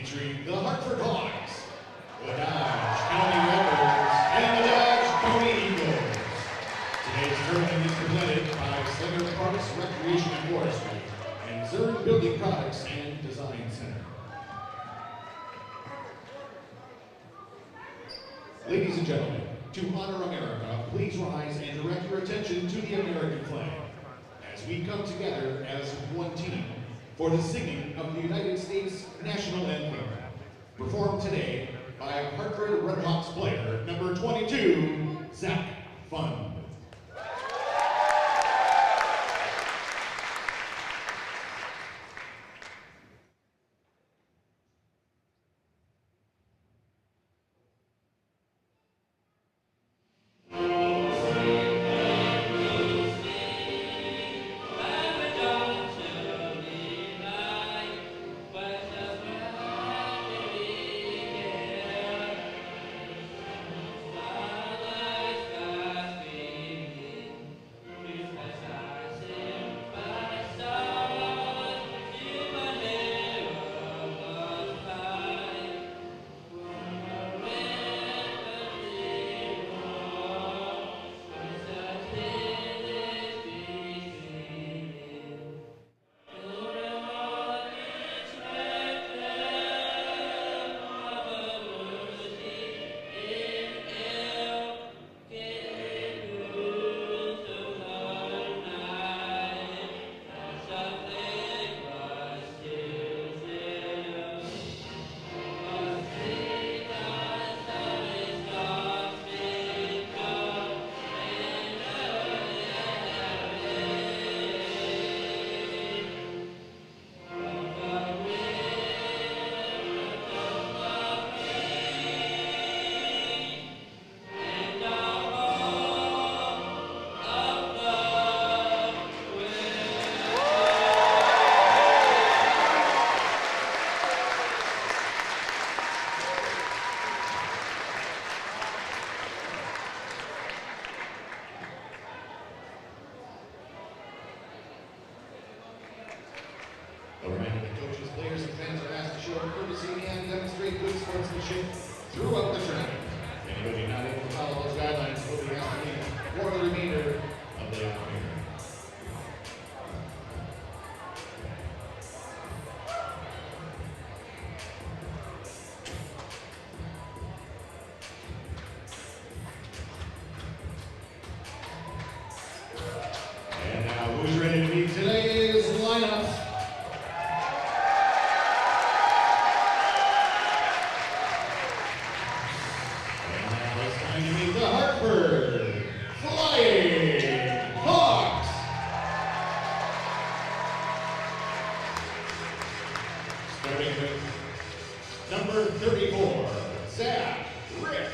featuring the Hartford Hawks, the Dodge County Rebels, and the Dodge County Eagles. Today's tournament is presented by Center Parks, Recreation and Forestry, and Zurn Building Products and Design Center. Ladies and gentlemen, to honor America, please rise and direct your attention to the American flag as we come together as one team for the singing of the United States National Anthem, performed today by Hartford Red Hawks player number 22, Zach Fund. A reminder that coaches, players, and fans are asked to show courtesy and demonstrate good sportsmanship throughout the tournament. Anybody not able to follow those guidelines will be asked to leave for the remainder of the afternoon. And now, who's ready to meet today's lineups? The Hartford Flying Hawks. Starting with number 34, Zach Rick.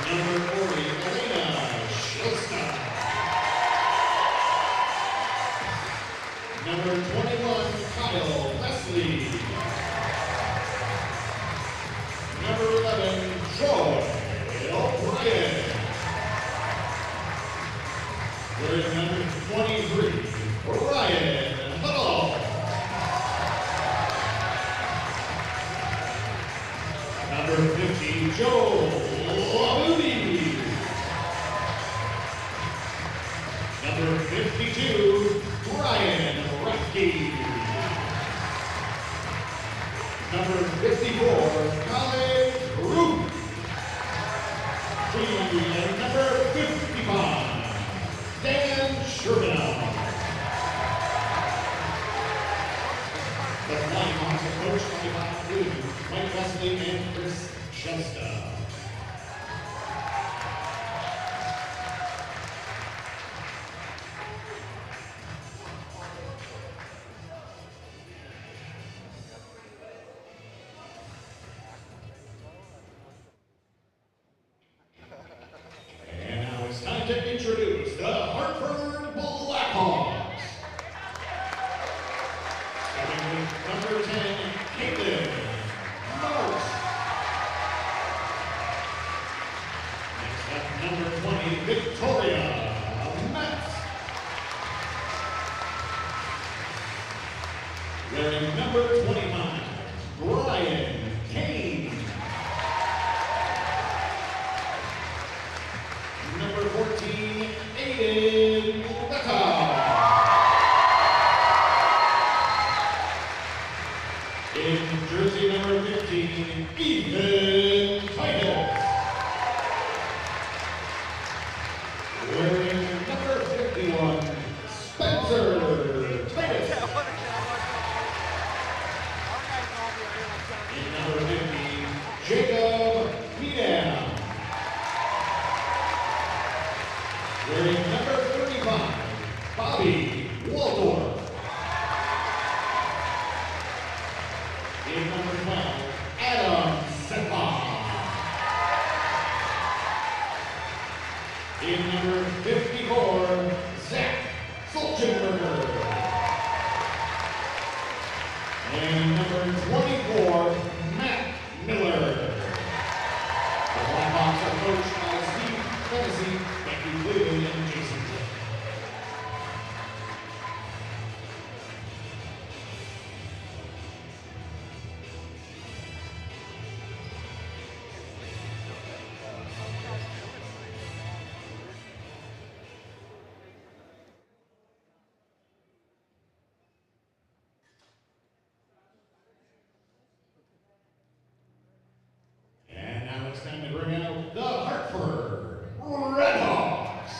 Number 40, Elena Shilsta. Number 21, Kyle Leslie. Number 11, Troy O'Brien. Wearing number 23, Ryan Huddle. Number 50, Joe Labudi. Number 52, Brian Rutke. Number 54, Khaled Root. And number 55, Dan Sherman. The Flying Hawks are coached by Blue, Mike Wesley and Chris Shesta. Time to introduce the Hartford Blackhawks. Starting with number 10, Caitlin Marks. Next up, number 20, Victoria Metz. Wearing number 25, Brian Kane. Number 14, Aiden Letta. In jersey number 15, Ethan Titus. Wearing number 51, Spencer Titus. In number 50, Jacob Mina. Wearing number 35, Bobby Waldorf. In number 12, Adam Sepa. In number 54, Zach Solchenberger. And number 24, Matt Miller. The Blackhawks are coached by Steve Fennessy, Becky Cleveland, and Jason Cook. And now it's time to bring out the Hartford Redhawks.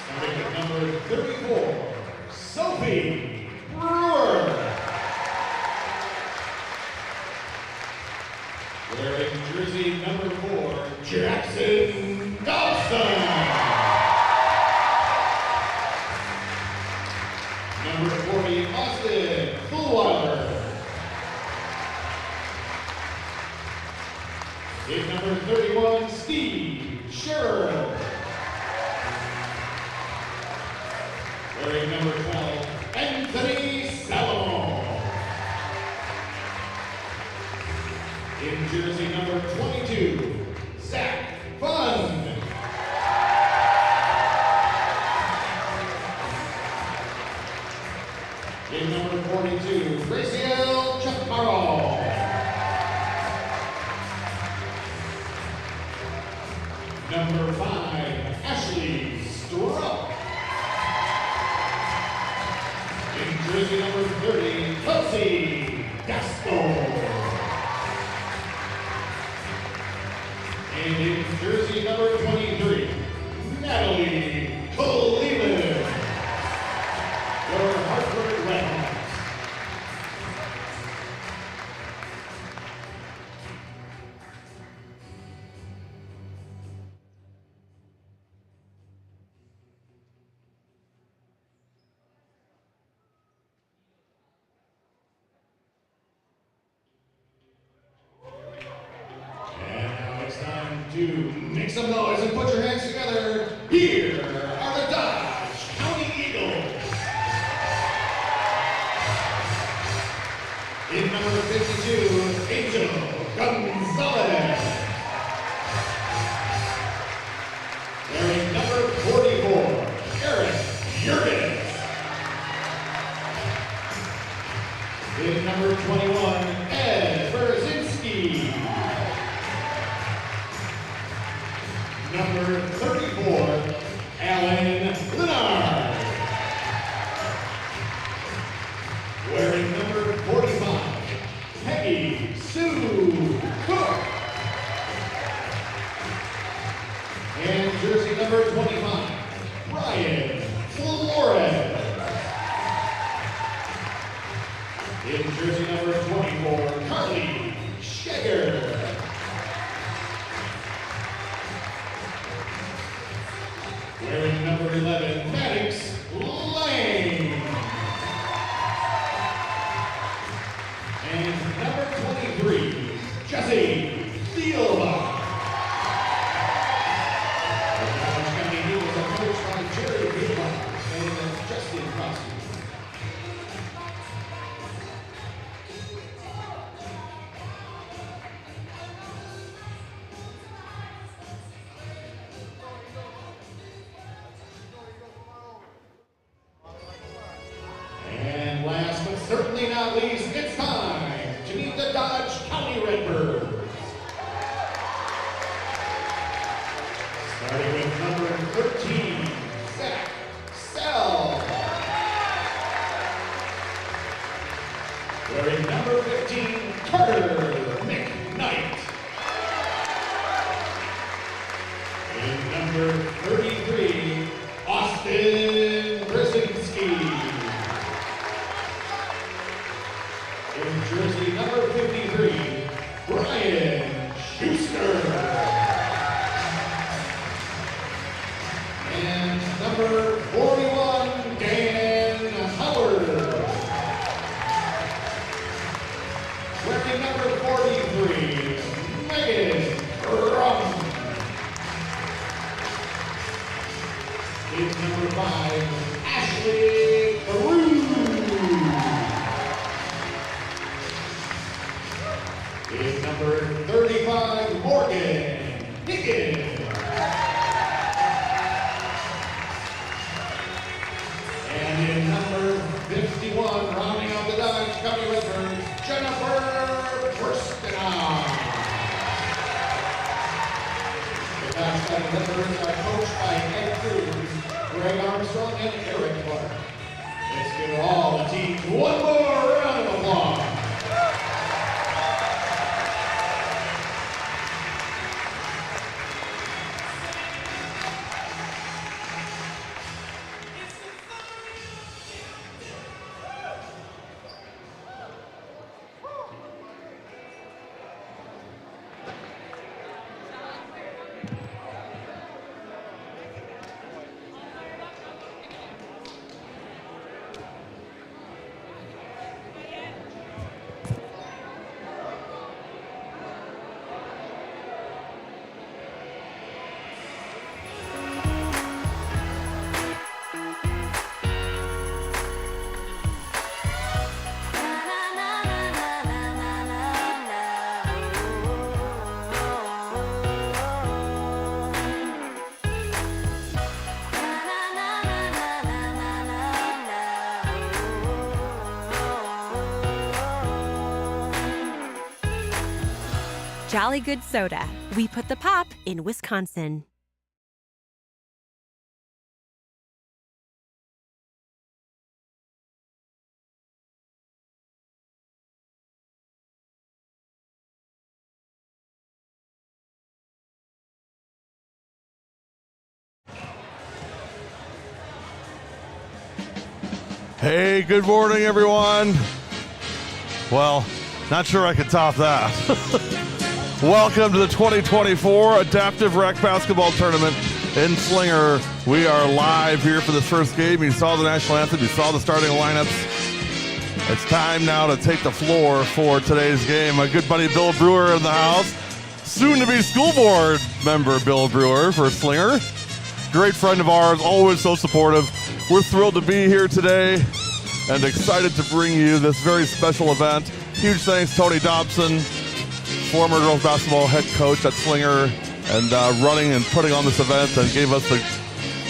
Starting at number 34, Sophie Brewer. Wearing jersey number 4, Jackson Dobson. Number 40, Austin Fullweiler. In number 31, Steve Sherrill. Wearing number 12, Anthony Salomon. In jersey number 22, Zach Fund. In number 42, Raziel Chaparro. Number 5, Ashley Strupp. In jersey number 30, Kelsey Gaston. And in jersey number 23, Natalie Cleveland. Your Hartford Redhawks. To make some noise and put your hands together, here are the Dodge County Eagles. In number 52, Angel Gonzalez. Wearing number 44, Eric Jurgens. In number 21, Ed Berzinski. Number 34, Alan Leonard. Wearing number 45, Peggy Sue Cook. And jersey number 25, Brian Flores. In jersey number 24, Carly Shager. Wearing number 11, Maddox Lane. And number 23, Jesse Dielbach. The Dodge County Eagles are coached by Jerry Dielbach and Justin Crosby. Schuster. And number 41, Dan Howard. Wearing number 43, Megan Crum. Is number 5, Ashley Carew. Is number 35, Morgan Higgins. And in number 51, rounding out the Dodge County Returns, Jennifer Burstenow. The Dodge County Returns are coached by Ed Cruz, Greg Armstrong, and Eric Clark. Let's give all the teams one more round of applause. Jolly Good Soda. We put the pop in Wisconsin. Hey, good morning, everyone. Well, not sure I could top that. Welcome to the 2024 Adaptive Rec Basketball Tournament in Slinger. We are live here for this first game. You saw the national anthem. You saw the starting lineups. It's time now to take the floor for today's game. My good buddy Bill Brewer in the house. Soon-to-be school board member Bill Brewer for Slinger. Great friend of ours, always so supportive. We're thrilled to be here today and excited to bring you this very special event. Huge thanks, Tony Dobson, former girls basketball head coach at Slinger, and running and putting on this event, and gave us the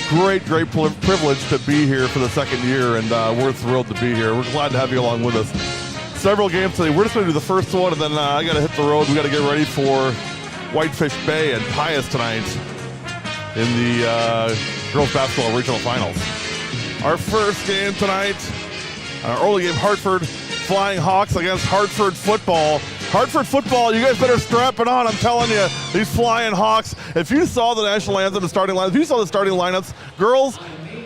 great privilege to be here for the second year, and we're thrilled to be here. We're glad to have you along with us. Several games today. We're just going to do the first one, and then I got to hit the road. We got to get ready for Whitefish Bay and Pius tonight in the girls basketball regional finals. Our first game tonight, our early game, Hartford Flying Hawks against Hartford football. Hartford football, you guys better strap it on. I'm telling you, these Flying Hawks. If you saw the national anthem, the starting lineup, if you saw the starting lineups, girls,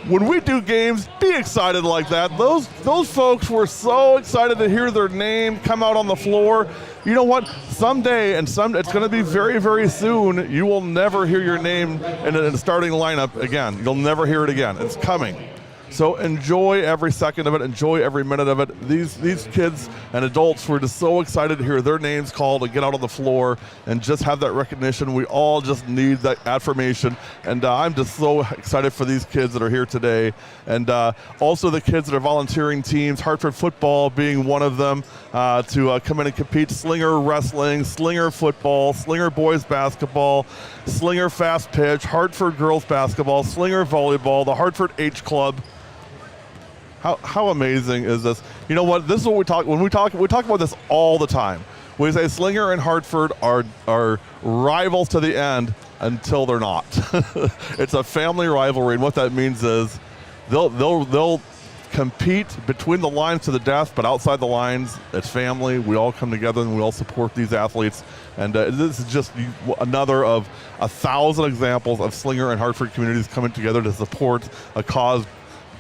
when we do games, be excited like that. Those folks were so excited to hear their name come out on the floor. You know what? Someday, it's going to be very, very soon, you will never hear your name in a starting lineup again. You'll never hear it again. It's coming. So enjoy every second of it. Enjoy every minute of it. These kids and adults were just so excited to hear their names called and get out on the floor and just have that recognition. We all just need that affirmation. And I'm just so excited for these kids that are here today. And also the kids that are volunteering teams, Hartford football being one of them, to come in and compete. Slinger wrestling, Slinger football, Slinger boys basketball, Slinger fast pitch, Hartford girls basketball, Slinger volleyball, the Hartford H Club. How amazing is this? You know what? This is what we talk about this all the time. We say Slinger and Hartford are rivals to the end until they're not. It's a family rivalry, and what that means is they'll compete between the lines to the death, but outside the lines, it's family. We all come together and we all support these athletes. And this is just another of 1,000 examples of Slinger and Hartford communities coming together to support a cause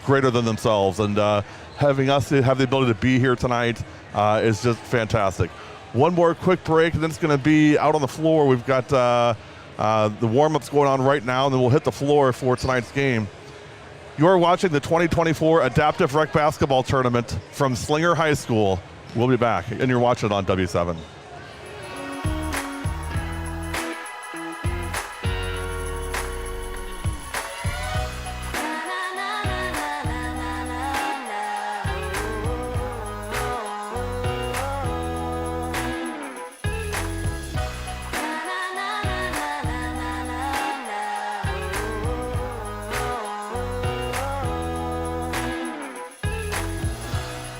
greater than themselves, and having us have the ability to be here tonight is just fantastic. One more quick break, and then it's going to be out on the floor. We've got the warm-ups going on right now, and then we'll hit the floor for tonight's game. You're watching the 2024 Adaptive Rec Basketball Tournament from Slinger High School. We'll be back, and you're watching it on W7.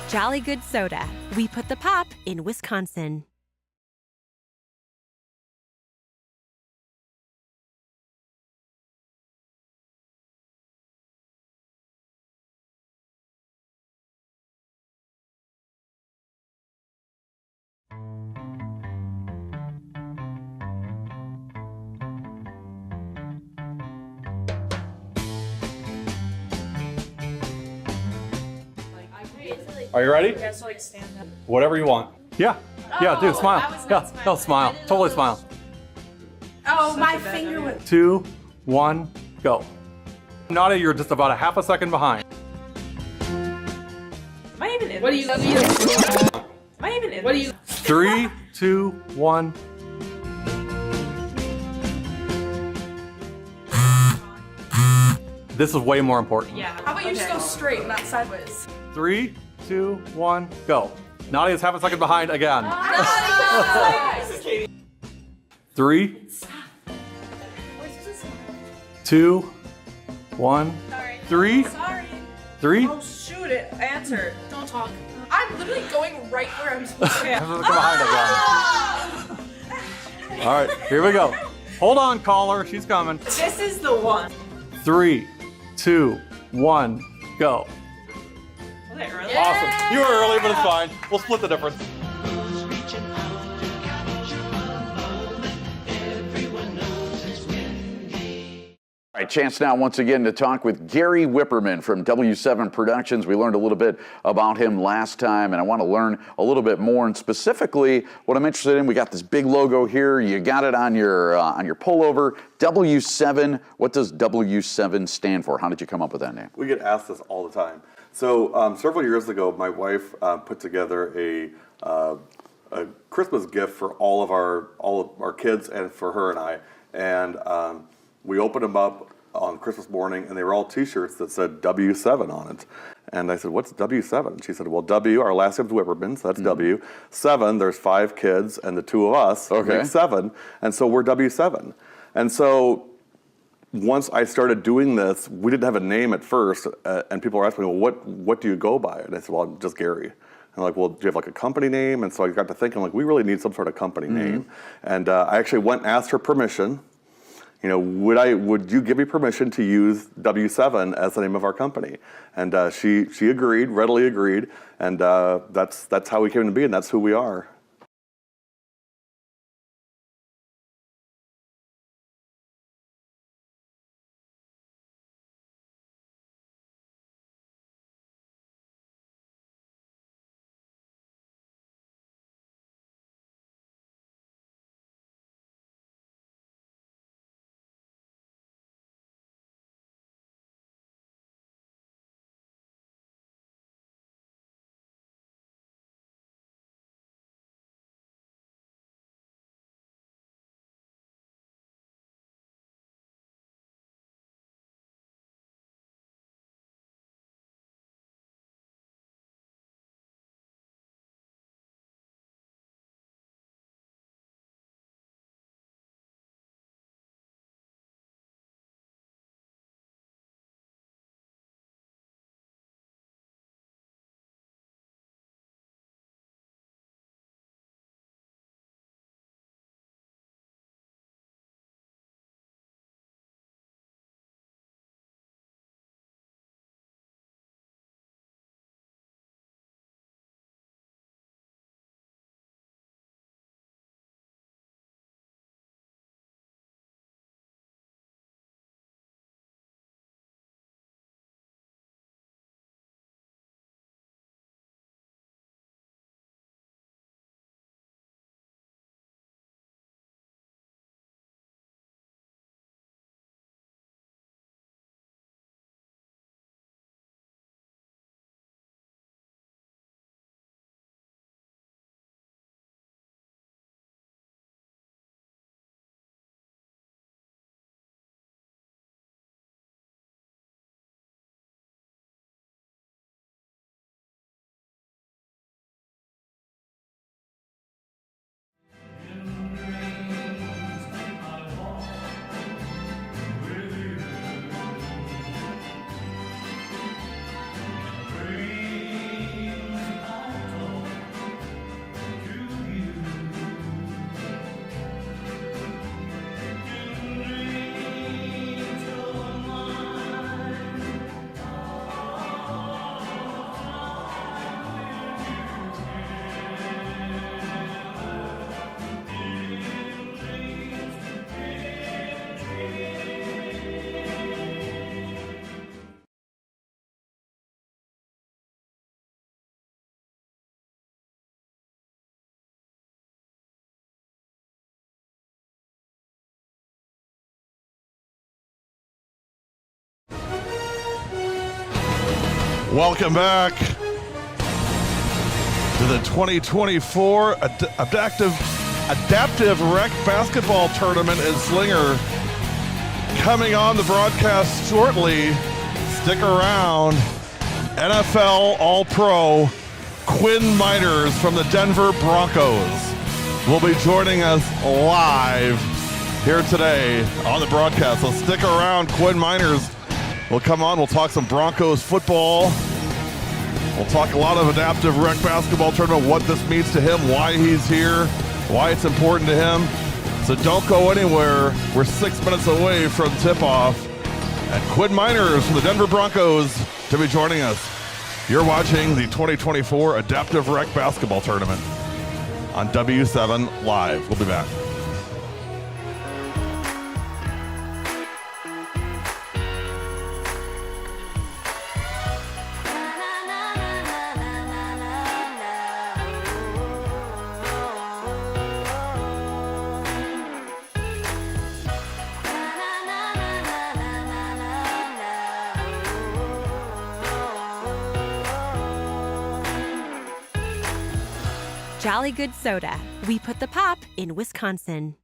Jolly Good Soda. We put the pop in Wisconsin. Are you ready? Yeah, so like stand up. Whatever you want. Yeah. Yeah, do smile. that was Yeah, not no, smile. smile. Totally smile. Oh, my finger went. 2, 1, go. Nadia, you're just about a half a second behind. Am I even in? What do you? Am I even in? What do you? 3, 2, 1. This is way more important. Yeah. How about you just go straight, not sideways? 3, 2, 1, go. Nadia's half a second behind again. 3, 2, 1, Sorry. 3, Sorry. 3. Oh shoot! It answered. Don't talk. I'm literally going right where I'm supposed to be. Half a second behind again. All right, here we go. Hold on, caller. She's coming. This is the one. 3, 2, 1, go. Was it early? Awesome. You were early, but it's fine. We'll split the difference. All right, chance now once again to talk with Gary Whipperman from W7 Productions. We learned a little bit about him last time, and I want to learn a little bit more. And specifically, what I'm interested in, we got this big logo here. You got it on your pullover. W7. What does W7 stand for? How did you come up with that name? We get asked this all the time. So several years ago, my wife put together a Christmas gift for all of our kids and for her and I, and we opened them up on Christmas morning, and they were all T-shirts that said W7 on it. And I said, "What's W7?" She said, "Well, W, our last name's Whipperman, so that's W. 7, there's 5 kids, and the 2 of us make 7, and so we're W7." And so once I started doing this, we didn't have a name at first, and people were asking me, "Well, what do you go by?" And I said, "Well, I'm just Gary." And they're like, "Well, do you have like a company name?" And so I got to thinking, like, we really need some sort of company name. And I actually went and asked her permission. You know, would you give me permission to use W7 as the name of our company? And she agreed, readily agreed, and that's how we came to be, and that's who we are. Welcome back to the 2024 Adaptive Rec Basketball Tournament in Slinger. Coming on the broadcast shortly, stick around, NFL All-Pro Quinn Miners from the Denver Broncos will be joining us live here today on the broadcast. So stick around. Quinn Miners will come on. We'll talk some Broncos football. We'll talk a lot of Adaptive Rec Basketball Tournament, what this means to him, why he's here, why it's important to him. So don't go anywhere. We're 6 minutes away from tip-off. And Quinn Miners from the Denver Broncos to be joining us. You're watching the 2024 Adaptive Rec Basketball Tournament on W7 Live. We'll be back. Jolly Good Soda. We put the pop in Wisconsin.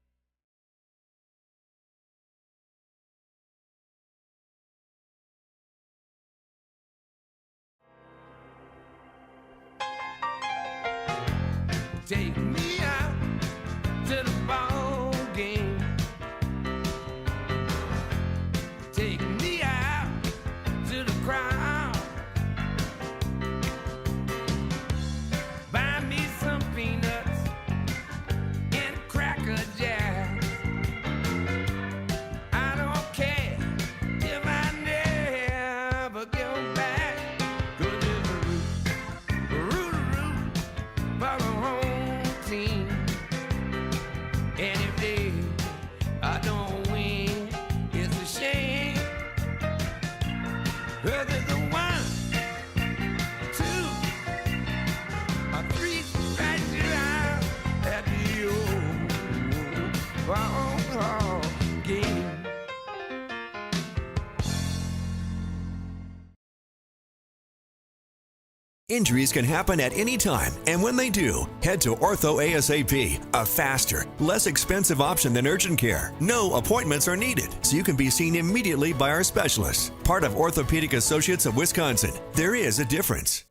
Take me out to the ball game. Take me out to the crowd. Buy me some peanuts and a Cracker Jack. I don't care if I never get back. 'Cause it's a root for the home team. And if they don't win, it's a shame. 'Cause it's a 1, 2, or 3 strikes you out at the old ball game. Injuries can happen at any time, and when they do, head to Ortho ASAP, a faster, less expensive option than urgent care. No appointments are needed, so you can be seen immediately by our specialists. Part of Orthopedic Associates of Wisconsin. There is a difference.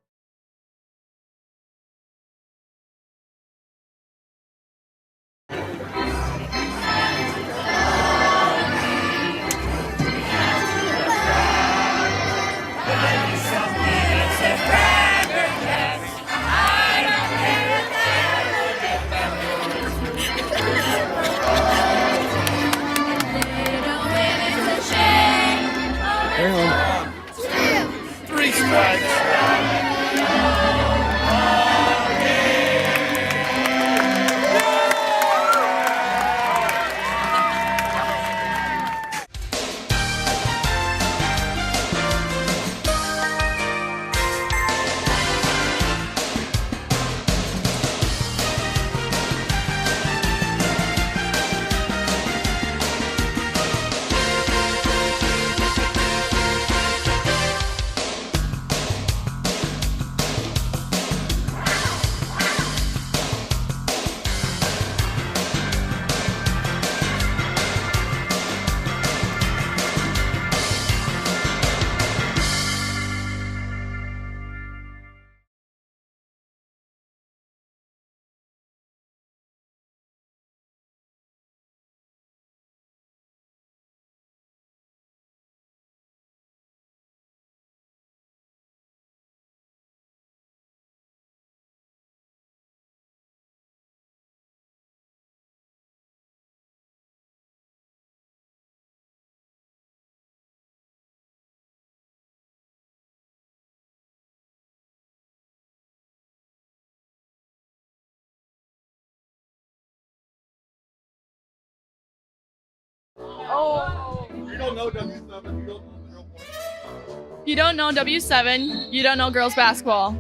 You don't know W7, you don't know real point. You don't know W7, you don't know girls basketball.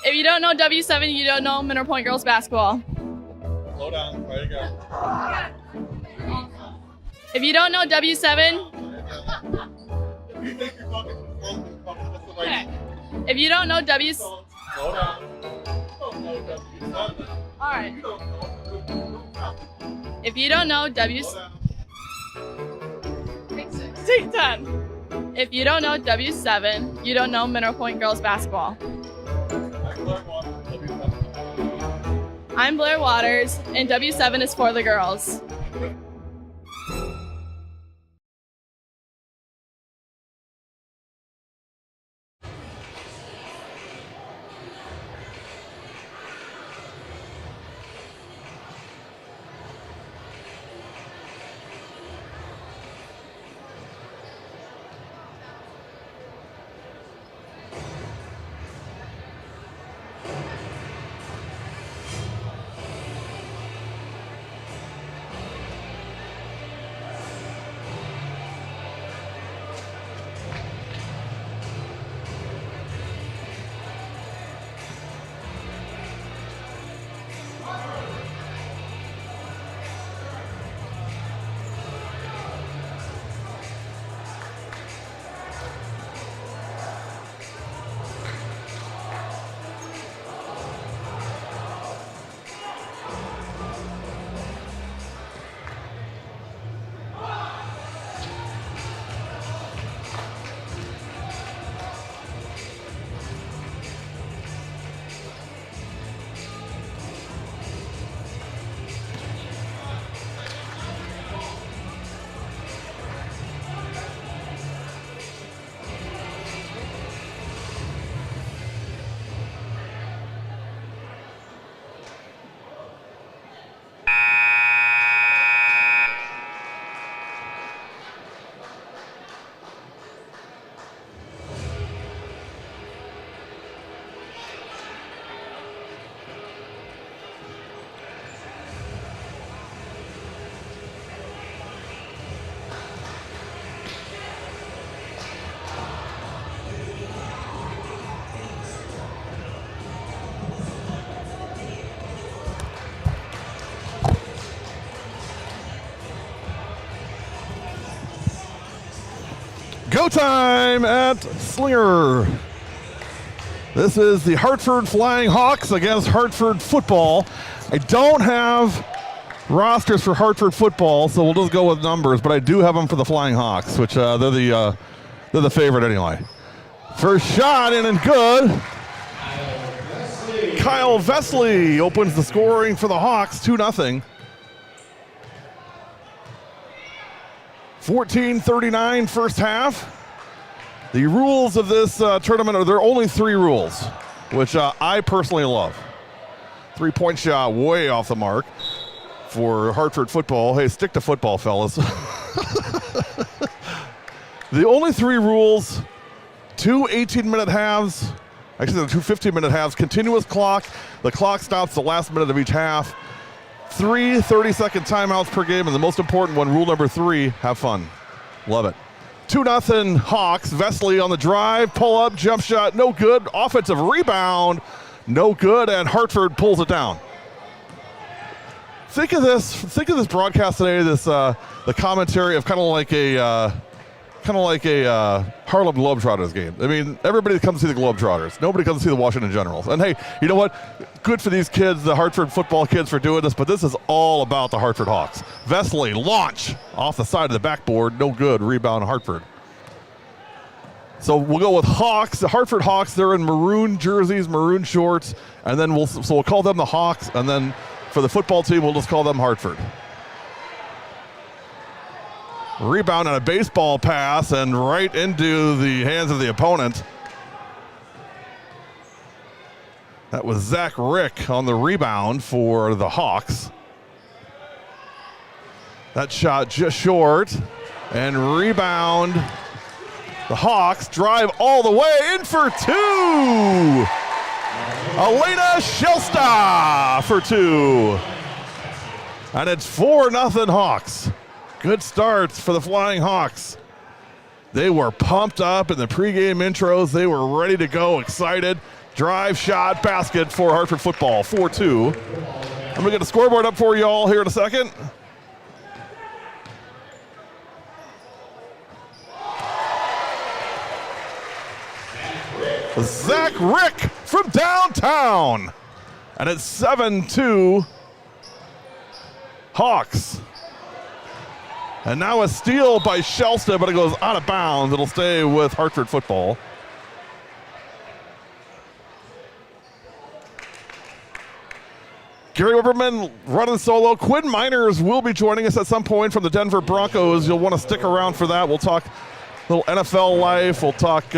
If you don't know W7, you don't know Mineral Point girls basketball. Slow down. There you go. If you don't know W7, Okay. If you don't know W's. Alright. If you don't know W's. Take 10. If you don't know W7, you don't know Mineral Point girls basketball. I'm Blair Waters, and W7 is for the girls. Go time at Slinger. This is the Hartford Flying Hawks against Hartford football. I don't have rosters for Hartford football, so we'll just go with numbers, but I do have them for the Flying Hawks, which they're the favorite anyway. First shot in and good. Kyle Vesley opens the scoring for the Hawks, 2-0. 14:39 first half. The rules of this tournament there are only 3 rules, which I personally love. 3-point shot way off the mark for Hartford football. Hey, stick to football, fellas. The only 3 rules: 2 18-minute halves, actually the 2 15-minute halves, continuous clock. The clock stops the last minute of each half. 3 30-second timeouts per game, and the most important one, rule number 3, have fun. Love it. 2-0 Hawks. Vesley on the drive, pull up, jump shot, no good. Offensive rebound, no good, and Hartford pulls it down. Think of this broadcast today. The commentary of kind of like a Harlem Globetrotters game. I mean, everybody comes to see the Globetrotters. Nobody comes to see the Washington Generals. And hey, you know what? Good for these kids, the Hartford football kids, for doing this, but this is all about the Hartford Hawks. Vesley, launch off the side of the backboard. No good. Rebound, Hartford. So we'll go with Hawks. The Hartford Hawks, they're in maroon jerseys, maroon shorts, and then we'll call them the Hawks, and then for the football team, we'll just call them Hartford. Rebound on a baseball pass and right into the hands of the opponent. That was Zach Rick on the rebound for the Hawks. That shot just short, and rebound. The Hawks drive all the way in for 2. Elena Shelsta for 2. And it's 4-0 Hawks. Good starts for the Flying Hawks. They were pumped up in the pregame intros. They were ready to go, excited. Drive, shot, basket for Hartford football, 4-2. I'm going to get the scoreboard up for you all here in a second. Zach Rick from downtown. And it's 7-2 Hawks. And now a steal by Shelsta, but it goes out of bounds. It'll stay with Hartford football. Gary Whipperman running solo. Quinn Miners will be joining us at some point from the Denver Broncos. You'll want to stick around for that. We'll talk a little NFL life. We'll talk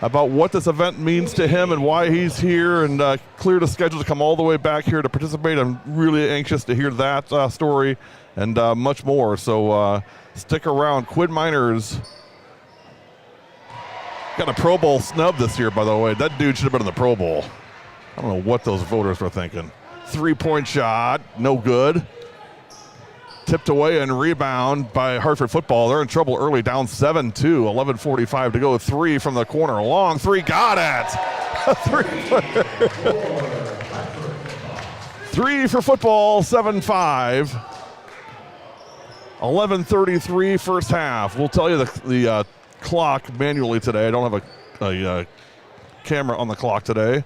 about what this event means to him and why he's here, and cleared a schedule to come all the way back here to participate. I'm really anxious to hear that story and much more. So stick around. Quinn Miners got a Pro Bowl snub this year, by the way. That dude should have been in the Pro Bowl. I don't know what those voters were thinking. 3-point shot, no good. Tipped away and rebound by Hartford football. They're in trouble early, down 7-2, 11:45 to go. 3 from the corner, long 3, got it. 3 for football, 7-5. 11:33 first half. We'll tell you the clock manually today. I don't have a camera on the clock today.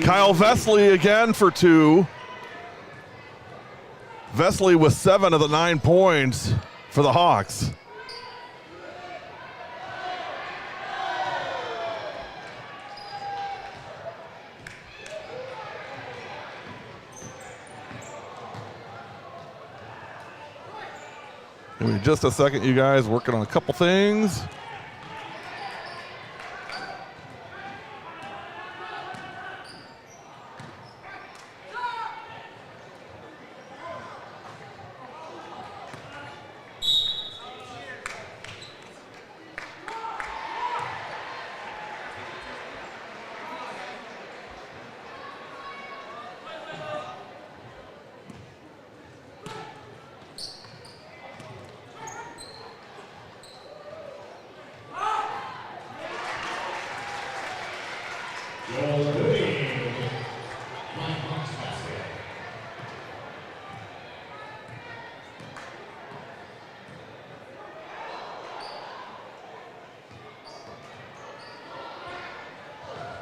Kyle Vesley again for 2. Vesley with 7 of the 9 points for the Hawks. Give me just a second, you guys, working on a couple things.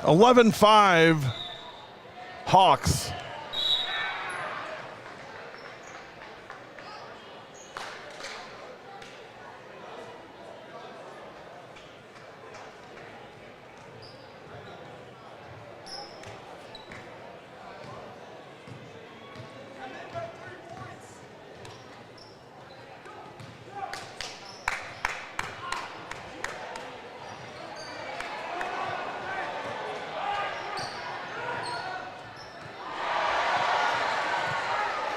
(11-5) Hawks.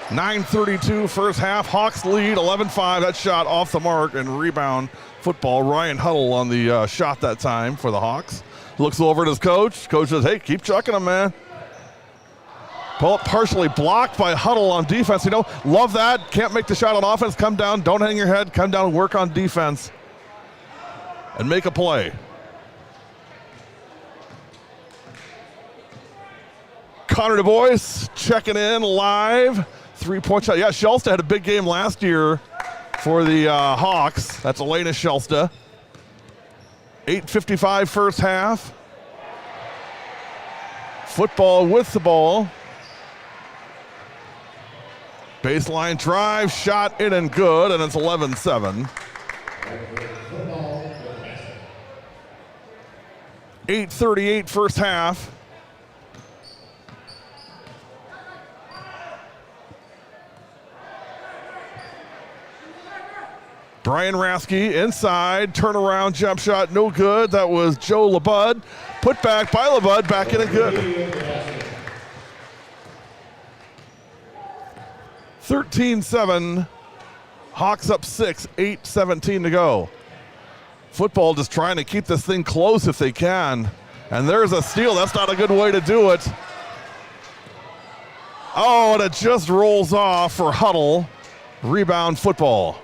(9:32) first half. Hawks lead 11-5. That shot off the mark and rebound football. Ryan Huddle on the shot that time for the Hawks. Looks over at his coach. Coach says, hey, keep chucking him, man. Partially blocked by Huddle on defense. You know, love that. Can't make the shot on offense. Come down. Don't hang your head. Come down and work on defense and make a play. Connor Du Bois checking in live. 3-point shot. Yeah, Shelsta had a big game last year for the Hawks. That's Elena Shelsta. 8:55 first half. Football with the ball. Baseline drive, shot in and good, and it's 11-7. 8:38 first half. Brian Rasky inside, turnaround jump shot, no good. That was Joe LeBud. Put back by LeBud, back in and good. 13-7, Hawks up 6, 8:17 to go. Football just trying to keep this thing close if they can. And there's a steal. That's not a good way to do it. Oh, and it just rolls off for Huddle. Rebound football.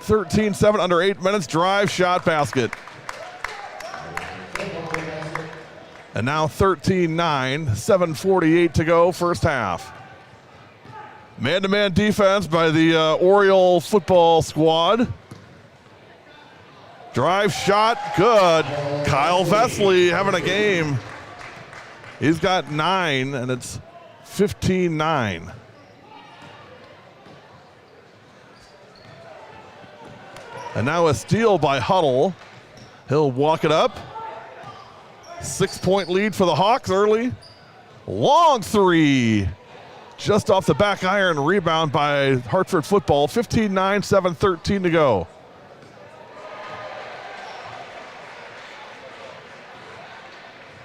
13-7, under 8 minutes. Drive, shot, basket. And now 13-9, 7:48 to go, first half. Man-to-man defense by the Oriole football squad. Drive shot, good. Kyle Vesley having a game. He's got 9, and it's 15-9. And now a steal by Huddle. He'll walk it up. 6-point lead for the Hawks early. Long three. Just off the back iron, rebound by Hartford football. 15-9, 7:13 to go.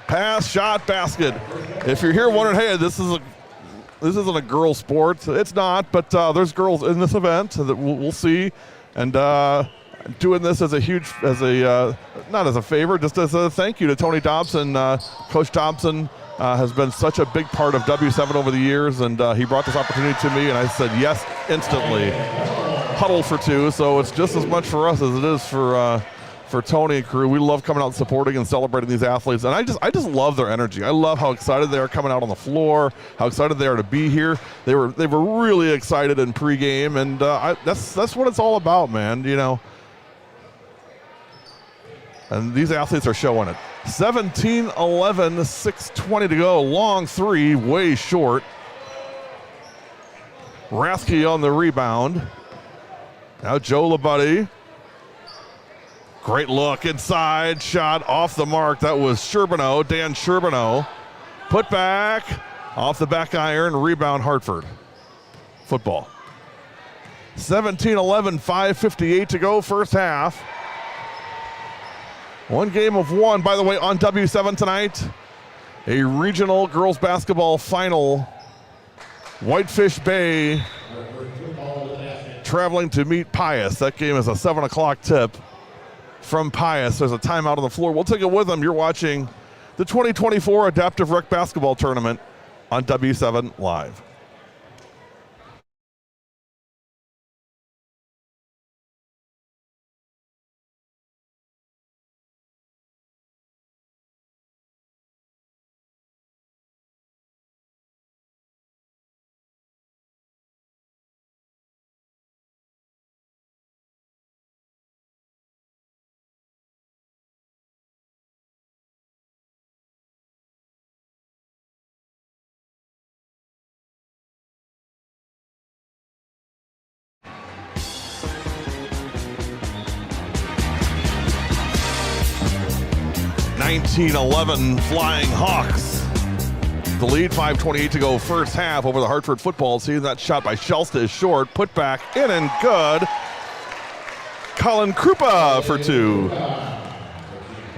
Pass, shot, basket. If you're here wondering, hey, this isn't a girl sport. It's not, but there's girls in this event that we'll see. And doing this as not as a favor, just as a thank you to Tony Dobson. Coach Dobson has been such a big part of W7 over the years, and he brought this opportunity to me, and I said yes instantly. Huddle for 2, so it's just as much for us as it is for Tony and crew. We love coming out and supporting and celebrating these athletes, and I just love their energy. I love how excited they are coming out on the floor, how excited they are to be here. They were really excited in pregame, and that's what it's all about, man. You know. And these athletes are showing it. 17-11, 6:20 to go. Long three, way short. Rasky on the rebound. Now Joe Labuddy. Great look inside, shot off the mark. That was Sherbino, Dan Sherbino. Put back, off the back iron, rebound Hartford. Football. 17-11, 5:58 to go, first half. One game of one, by the way, on W7 tonight. A regional girls basketball final. Whitefish Bay traveling to meet Pius. That game is a 7 o'clock tip from Pius. There's a timeout on the floor. We'll take it with them. You're watching the 2024 Adaptive Rec Basketball Tournament on W7 Live. (19-11) Flying Hawks. The lead, 5:28 to go, first half over the Hartford football team. That shot by Shelsta is short. Put back in and good. Colin Krupa for 2.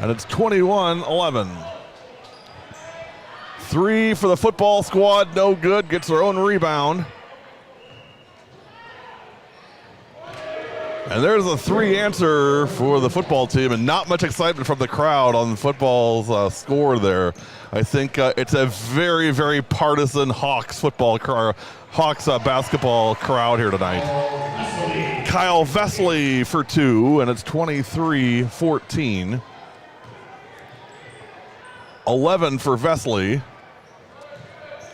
And it's 21-11. 3 for the football squad, no good. Gets their own rebound. And there's a 3 answer for the football team, and not much excitement from the crowd on the football's score there. I think it's a very, very partisan Hawks basketball crowd here tonight. Kyle Vesley for 2, and it's 23-14. 11 for Vesley.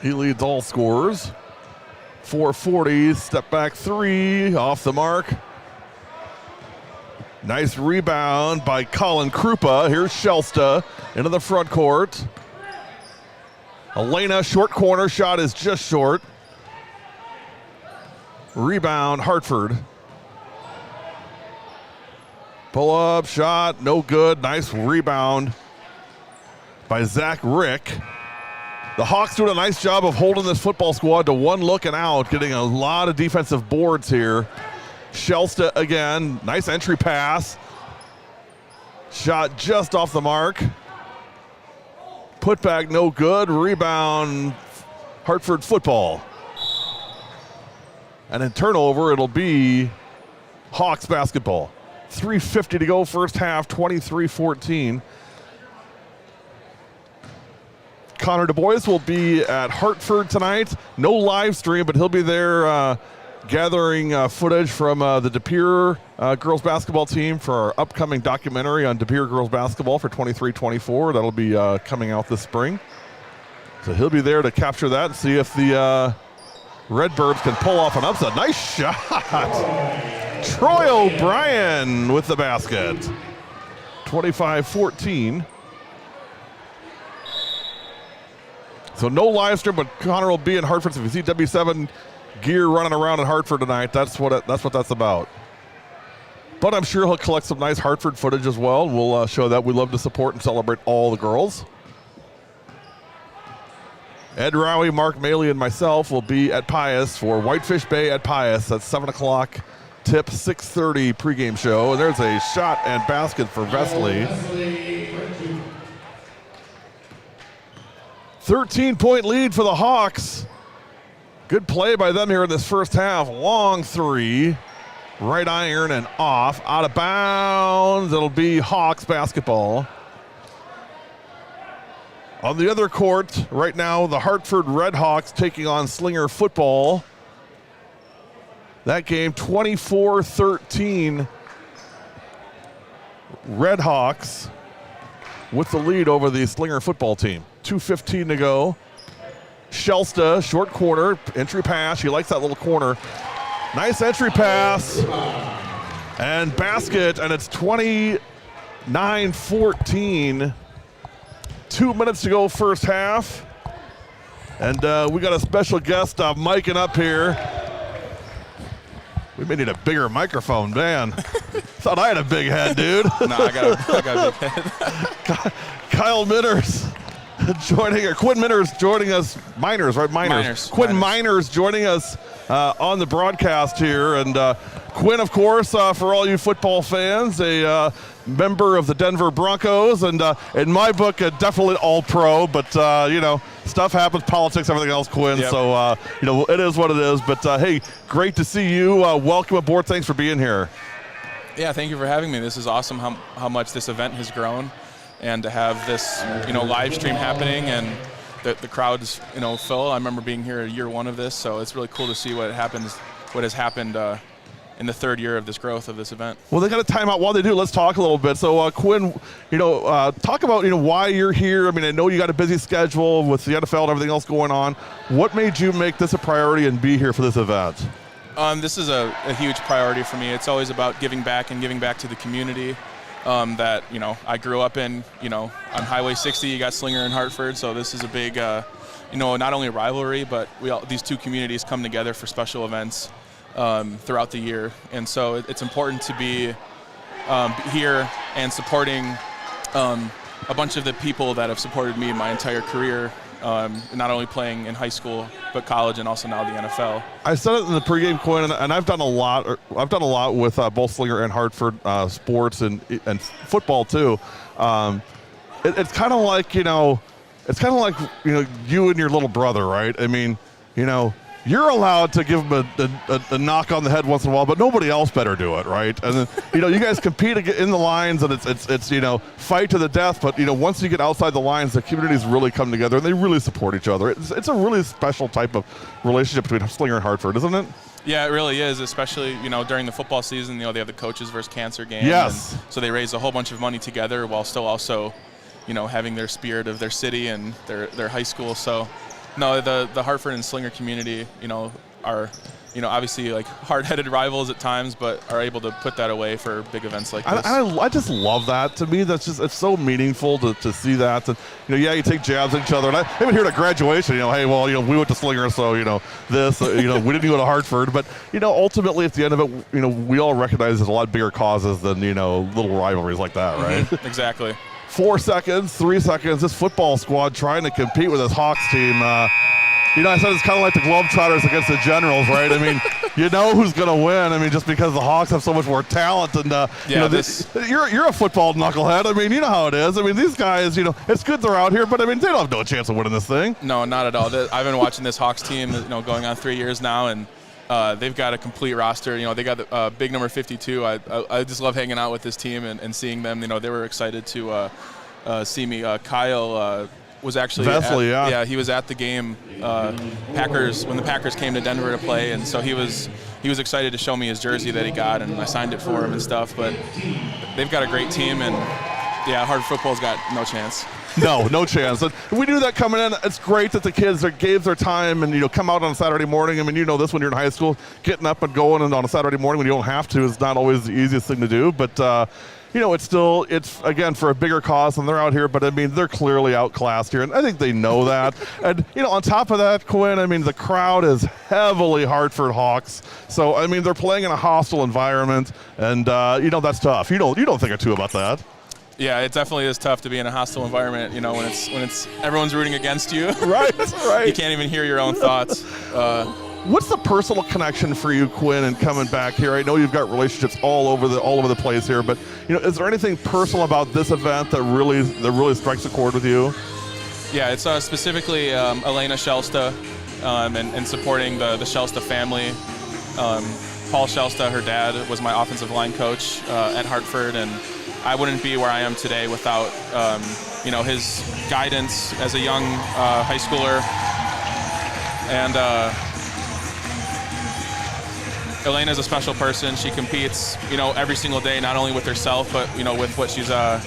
He leads all scorers. 440, step back 3, off the mark. Nice rebound by Colin Krupa. Here's Shelsta into the front court. Elena, short corner, shot is just short. Rebound, Hartford. Pull up, shot, no good. Nice rebound by Zach Rick. The Hawks doing a nice job of holding this football squad to one look and out, getting a lot of defensive boards here. Shelsta again, nice entry pass. Shot just off the mark. Put back, no good. Rebound, Hartford football. And in turnover, it'll be Hawks basketball. 3:50 to go, first half, 23-14. Connor Du Bois will be at Hartford tonight. No live stream, but he'll be there gathering footage from the De Pere girls basketball team for our upcoming documentary on De Pere girls basketball for 23-24. That'll be coming out this spring. So he'll be there to capture that and see if the Redbirds can pull off an upset. Nice shot. Troy O'Brien with the basket. 25-14. So no live stream, but Connor will be in Hartford. So if you see W7 gear running around in Hartford tonight, that's what that's about. But I'm sure he'll collect some nice Hartford footage as well. We'll show that. We love to support and celebrate all the girls. Ed Rowie, Mark Maley, and myself will be at Pius for Whitefish Bay at Pius. That's 7 o'clock tip, 6:30 pregame show. And there's a shot and basket for Vesely. 13-point lead for the Hawks. Good play by them here in this first half. Long three. Right iron and off. Out of bounds. It'll be Hawks basketball. On the other court, right now, the Hartford Redhawks taking on Slinger football. That game, 24-13. Redhawks with the lead over the Slinger football team. 2:15 to go. Shelsta, short corner, entry pass. He likes that little corner. Nice entry pass. And basket, and it's 29-14. 2 minutes to go first half. And we got a special guest miking up here. We may need a bigger microphone, man. Thought I had a big head, dude. No, I got a big head. Kyle Minners joining, or Quinn Minners joining us. Miners, right? Miners. Quinn Miners joining us on the broadcast here. And Quinn, of course, for all you football fans, a member of the Denver Broncos, and in my book, definitely all-pro, but, stuff happens, politics, everything else, Quinn, yep. So, it is what it is. But, hey, great to see you. Welcome aboard. Thanks for being here. Yeah, thank you for having me. This is awesome how much this event has grown, and to have this, live stream happening and the crowds, fill. I remember being here year one of this, so it's really cool to see what has happened in the third year of this growth of this event. Well, they got a timeout. While they do, let's talk a little bit. So, Quinn, talk about why you're here. I mean, I know you got a busy schedule with the NFL and everything else going on. What made you make this a priority and be here for this event? This is a huge priority for me. It's always about giving back to the community that I grew up in. On Highway 60, you got Slinger and Hartford, so this is a big, not only a rivalry, but these two communities come together for special events throughout the year, and so it's important to be here and supporting a bunch of the people that have supported me my entire career, not only playing in high school but college and also now the NFL. I said it in the pregame, Quinn, and I've done a lot. I've done a lot with both Slinger and Hartford sports and football too. It's kind of like you and your little brother, right? I mean, you're allowed to give him a knock on the head once in a while, but nobody else better do it, right? And then, you guys compete in the lines, and it's fight to the death. But once you get outside the lines, the communities really come together and they really support each other. It's a really special type of relationship between Slinger and Hartford, isn't it? Yeah, it really is, especially during the football season. They have the Coaches versus Cancer game. Yes. So they raise a whole bunch of money together while still also, having their spirit of their city and their high school. So. No, the Hartford and Slinger community, are, obviously like hard-headed rivals at times, but are able to put that away for big events like this. I just love that. To me, it's so meaningful to see that. And, you take jabs at each other. And I even hear at graduation, hey, well, we went to Slinger, so, this, we didn't go to Hartford. But, ultimately at the end of it, we all recognize there's a lot bigger causes than, little rivalries like that, right? Mm-hmm. Exactly. 4 seconds, 3 seconds. This football squad trying to compete with this Hawks team. I said it's kind of like the Globetrotters against the Generals, right? I mean, who's going to win. I mean, just because the Hawks have so much more talent. And, you're a football knucklehead. I mean, you know how it is. I mean, these guys, it's good they're out here, but, I mean, they don't have no chance of winning this thing. No, not at all. I've been watching this Hawks team, going on 3 years now, and they've got a complete roster. They got the big number 52. I just love hanging out with this team and seeing them. They were excited to see me. Kyle was actually he was at the game. Packers, when the Packers came to Denver to play, and so he was excited to show me his jersey that he got, and I signed it for him and stuff. But they've got a great team, and Hartford football's got no chance. No chance. And we knew that coming in. It's great that the kids gave their time and come out on a Saturday morning. I mean, this when you're in high school, getting up and going and on a Saturday morning when you don't have to is not always the easiest thing to do. But it's again for a bigger cause, and they're out here. But I mean, they're clearly outclassed here, and I think they know that. And on top of that, Quinn, I mean, the crowd is heavily Hartford Hawks. So I mean, they're playing in a hostile environment, and that's tough. You don't think or two about that. Yeah, it definitely is tough to be in a hostile environment. When it's everyone's rooting against you. Right. You can't even hear your own thoughts. What's the personal connection for you, Quinn, and coming back here? I know you've got relationships all over the place here, but is there anything personal about this event that really strikes a chord with you? Yeah, it's specifically Elena Shelsta and supporting the Shelsta family. Paul Shelsta, her dad, was my offensive line coach at Hartford, and I wouldn't be where I am today without his guidance as a young high schooler. And Elena's a special person. She competes, every single day, not only with herself, but with what she's got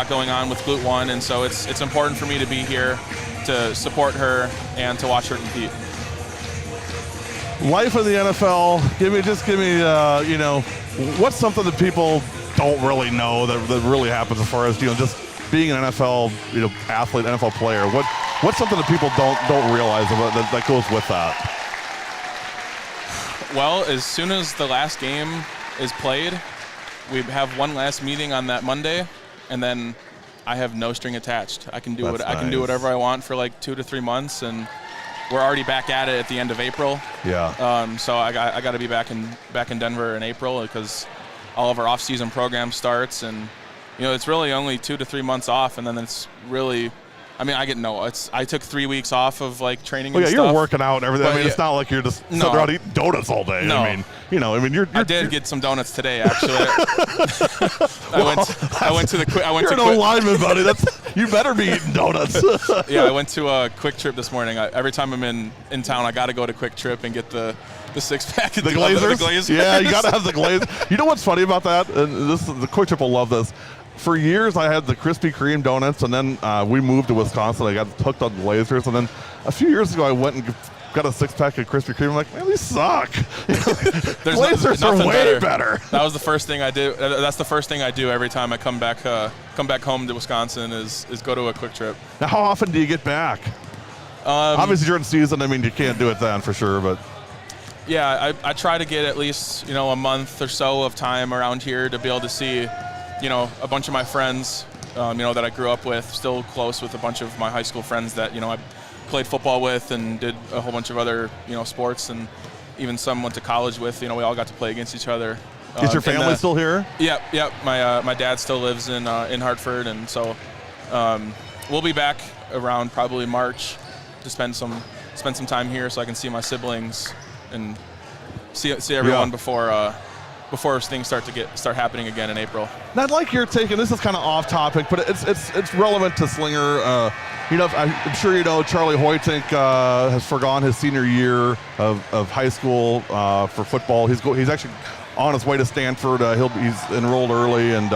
going on with Glute One. And so it's important for me to be here to support her and to watch her compete. Life in the NFL. Give me, what's something that people don't really know that really happens as far as just being an NFL athlete, NFL player. What's something that people don't realize about that goes with that? Well, as soon as the last game is played, we have one last meeting on that Monday, and then I have no string attached. I can do I can do whatever I want for like 2 to 3 months, and we're already back at it at the end of April. Yeah. So I got to be back in Denver in April because all of our off-season program starts, and it's really only 2 to 3 months off, and then it's really. I mean, I took 3 weeks off of training. Well, and you're stuff. working out and everything. But it's not like you're just sitting around eating donuts all day. No. I did get some donuts today, actually. I went to You're an old lineman, buddy. You better be eating donuts. Yeah, I went to a Quick Trip this morning. Every time I'm in town, I got to go to Quick Trip and get the 6-pack. The Glazers? Yeah, you got to have the Glazers. You know what's funny about that? And the Quick Trip will love this. For years, I had the Krispy Kreme donuts, and then we moved to Wisconsin. I got hooked on Glazers, and then a few years ago, I went and got a 6-pack of Krispy Kreme. I'm like, man, these suck. Glazers are way better. That was the first thing I do. That's the first thing I do every time I come back home to Wisconsin is go to a Quick Trip. Now, how often do you get back? Obviously, during season, I mean, you can't do it then for sure, but. Yeah, I try to get at least a month or so of time around here to be able to see. A bunch of my friends, that I grew up with, still close with a bunch of my high school friends that, I played football with and did a whole bunch of other, sports, and even some went to college with. We all got to play against each other. Is your family still here? Yep. My dad still lives in Hartford, and so we'll be back around probably March to spend some time here so I can see my siblings and see everyone before things start happening again in April. And I'd like your take, and this is kind of off topic, but it's relevant to Slinger. I'm sure Charlie Hoytink has forgone his senior year of high school for football. He's actually on his way to Stanford. He's enrolled early, and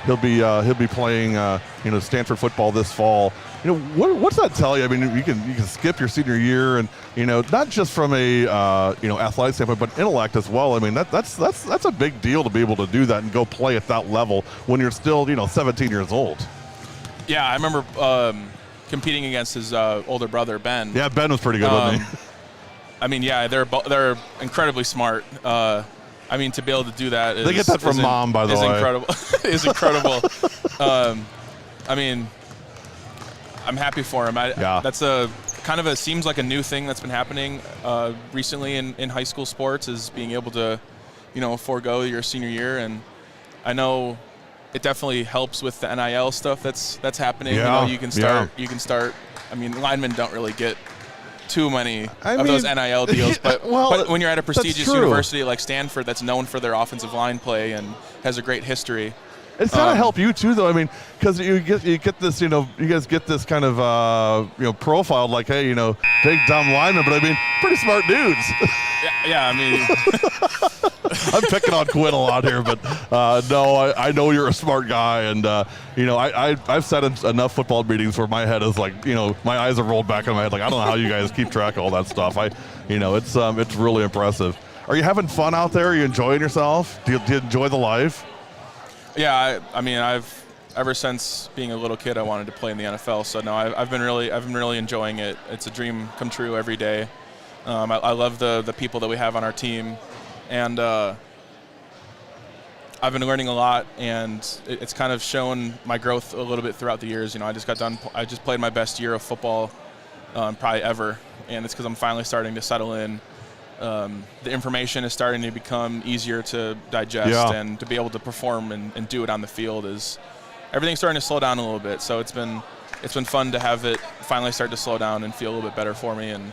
he'll be playing Stanford football this fall. What's that tell you? I mean, you can skip your senior year, and not just from a athletic standpoint, but intellect as well. I mean, that's a big deal to be able to do that and go play at that level when you're still 17 years old. Yeah, I remember competing against his older brother Ben. Yeah, Ben was pretty good, wasn't he? I mean, yeah, they're incredibly smart. I mean, to be able to do that they get that from mom, by the way. Incredible. Is incredible. I mean, I'm happy for him. That's seems like a new thing that's been happening recently in high school sports, is being able to, forego your senior year. And I know it definitely helps with the NIL stuff that's happening. Yeah. You can start. I mean, linemen don't really get too many of those NIL deals, but when you're at a prestigious university like Stanford that's known for their offensive line play and has a great history. It's gotta help you too, though. I mean, because you get this, you guys get this kind of, profiled like, hey, big dumb lineman, but I mean, pretty smart dudes. Yeah, I mean, I'm picking on Quinn a lot here, but no, I know you're a smart guy, and I've sat in enough football meetings where my head is like, my eyes are rolled back in my head. Like, I don't know how you guys keep track of all that stuff. It's really impressive. Are you having fun out there? Are you enjoying yourself? Do you enjoy the life? Yeah, I mean, ever since being a little kid, I wanted to play in the NFL. So no, I've been really enjoying it. It's a dream come true every day. I love the people that we have on our team, and I've been learning a lot, and it's kind of shown my growth a little bit throughout the years. I just played my best year of football probably ever, and it's because I'm finally starting to settle in. The information is starting to become easier to digest, and to be able to perform and do it on the field everything's starting to slow down a little bit. So it's been fun to have it finally start to slow down and feel a little bit better for me, and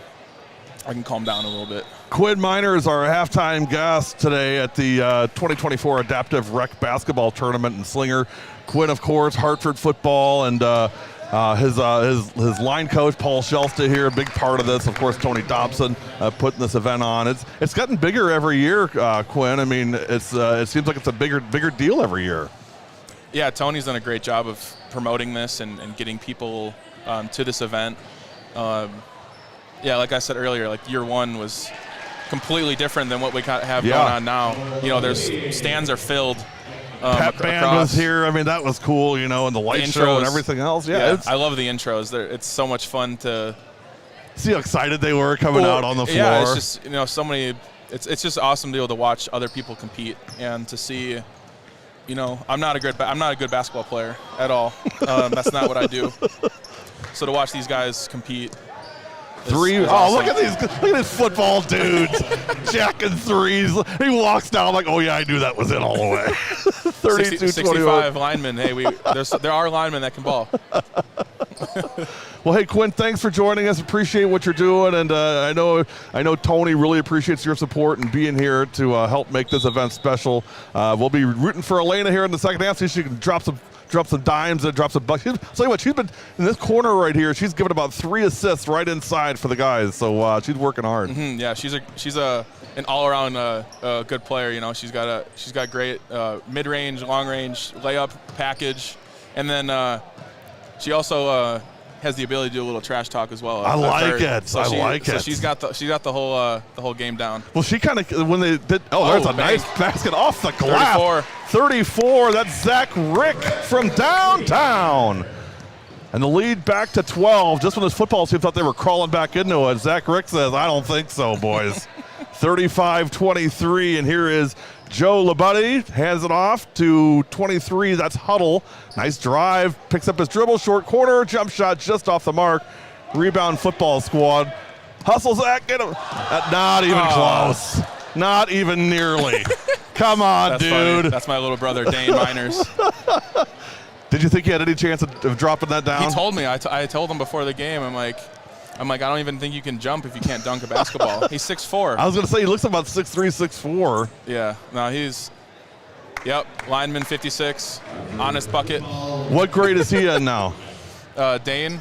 I can calm down a little bit. Quinn Miner is our halftime guest today at the 2024 Adaptive Rec Basketball Tournament in Slinger. Quinn, of course, Hartford football, and his line coach Paul Shelsta here, a big part of this. Of course, Tony Dobson putting this event on. It's gotten bigger every year, Quinn. I mean, it seems like it's a bigger deal every year. Yeah, Tony's done a great job of promoting this and getting people to this event. Yeah, like I said earlier, like year one was completely different than what we have going on now. There's stands are filled. Pep band was here. I mean, that was cool, and the light show and everything else. Yeah, I love the intros. It's so much fun to see how excited they were coming out on the floor. Yeah, it's just so many. It's just awesome to be able to watch other people compete and to see. I'm not a good basketball player at all. That's not what I do. So to watch these guys compete. Awesome. Look at these football dudes jacking threes. He walks down like, oh yeah, I knew that was in all the way. 65 linemen. Hey, there are linemen that can ball. Well, hey Quinn, thanks for joining us. Appreciate what you're doing, and I know Tony really appreciates your support and being here to help make this event special. We'll be rooting for Elena here in the second half, so she can drop some dimes and drop some bucks. Tell you what, she's been in this corner right here. She's given about 3 assists right inside for the guys, so she's working hard. Mm-hmm, yeah, she's an all-around good player. She's got great mid-range, long-range layup package, and then she also has the ability to do a little trash talk as well. I like it. So she's got the whole game down. Well, she kind of when they did. There's a nice basket off the glass. 34. That's Zach Rick from downtown. And the lead back to 12. Just when this football team thought they were crawling back into it, Zach Rick says, I don't think so, boys. 35-23, and here is Joe Labuddy, hands it off to 23, that's Huddle. Nice drive, picks up his dribble, short corner, jump shot just off the mark. Rebound football squad. Hustle, Zach, get him. Not even close. Not even nearly. Come on, That's dude. Funny. That's my little brother, Dane Miners. Did you think he had any chance of dropping that down? He told me. I told him before the game, I'm like, I don't even think you can jump if you can't dunk a basketball. He's 6'4". I was going to say, he looks about 6'3", 6'4". Yeah. No, lineman 56, honest bucket. What grade is he in now? Dane,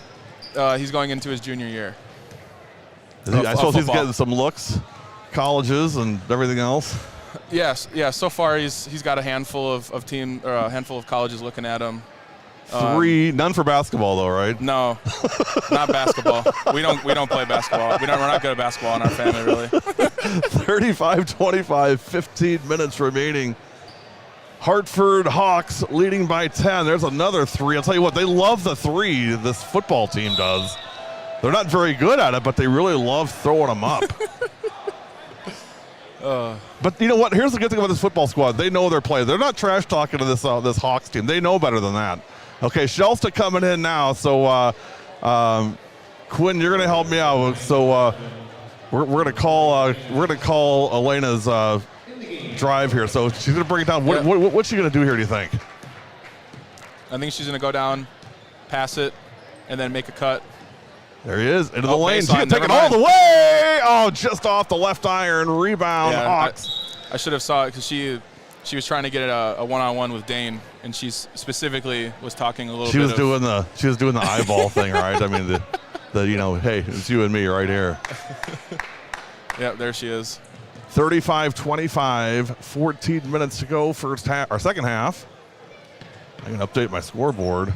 he's going into his junior year. I suppose he's getting some looks, colleges and everything else. Yes, yeah. So far, he's got a handful of colleges looking at him. 3, none for basketball though, right? No, not basketball. We don't play basketball. We're not good at basketball in our family, really. 35-25, 15 minutes remaining. Hartford Hawks leading by 10. There's another 3. I'll tell you what, they love the 3. This football team does. They're not very good at it, but they really love throwing them up. But you know what? Here's the good thing about this football squad. They know their play. They're not trash talking to this Hawks team. They know better than that. Okay, Shelsta coming in now. So, Quinn, you're going to help me out. So, we're going to call Elena's drive here. So she's going to bring it down. What's she going to do here? Do you think? I think she's going to go down, pass it, and then make a cut. There he is, into the lane. She's going to take it all the way. Oh, just off the left iron. Rebound, Hawks. I should have saw it because she was trying to get a one-on-one with Dane, and she specifically was talking a little bit. She was doing the eyeball thing, right? I mean, hey, it's you and me right here. Yeah, there she is. 35-25, 14 minutes to go, second half. I can update my scoreboard.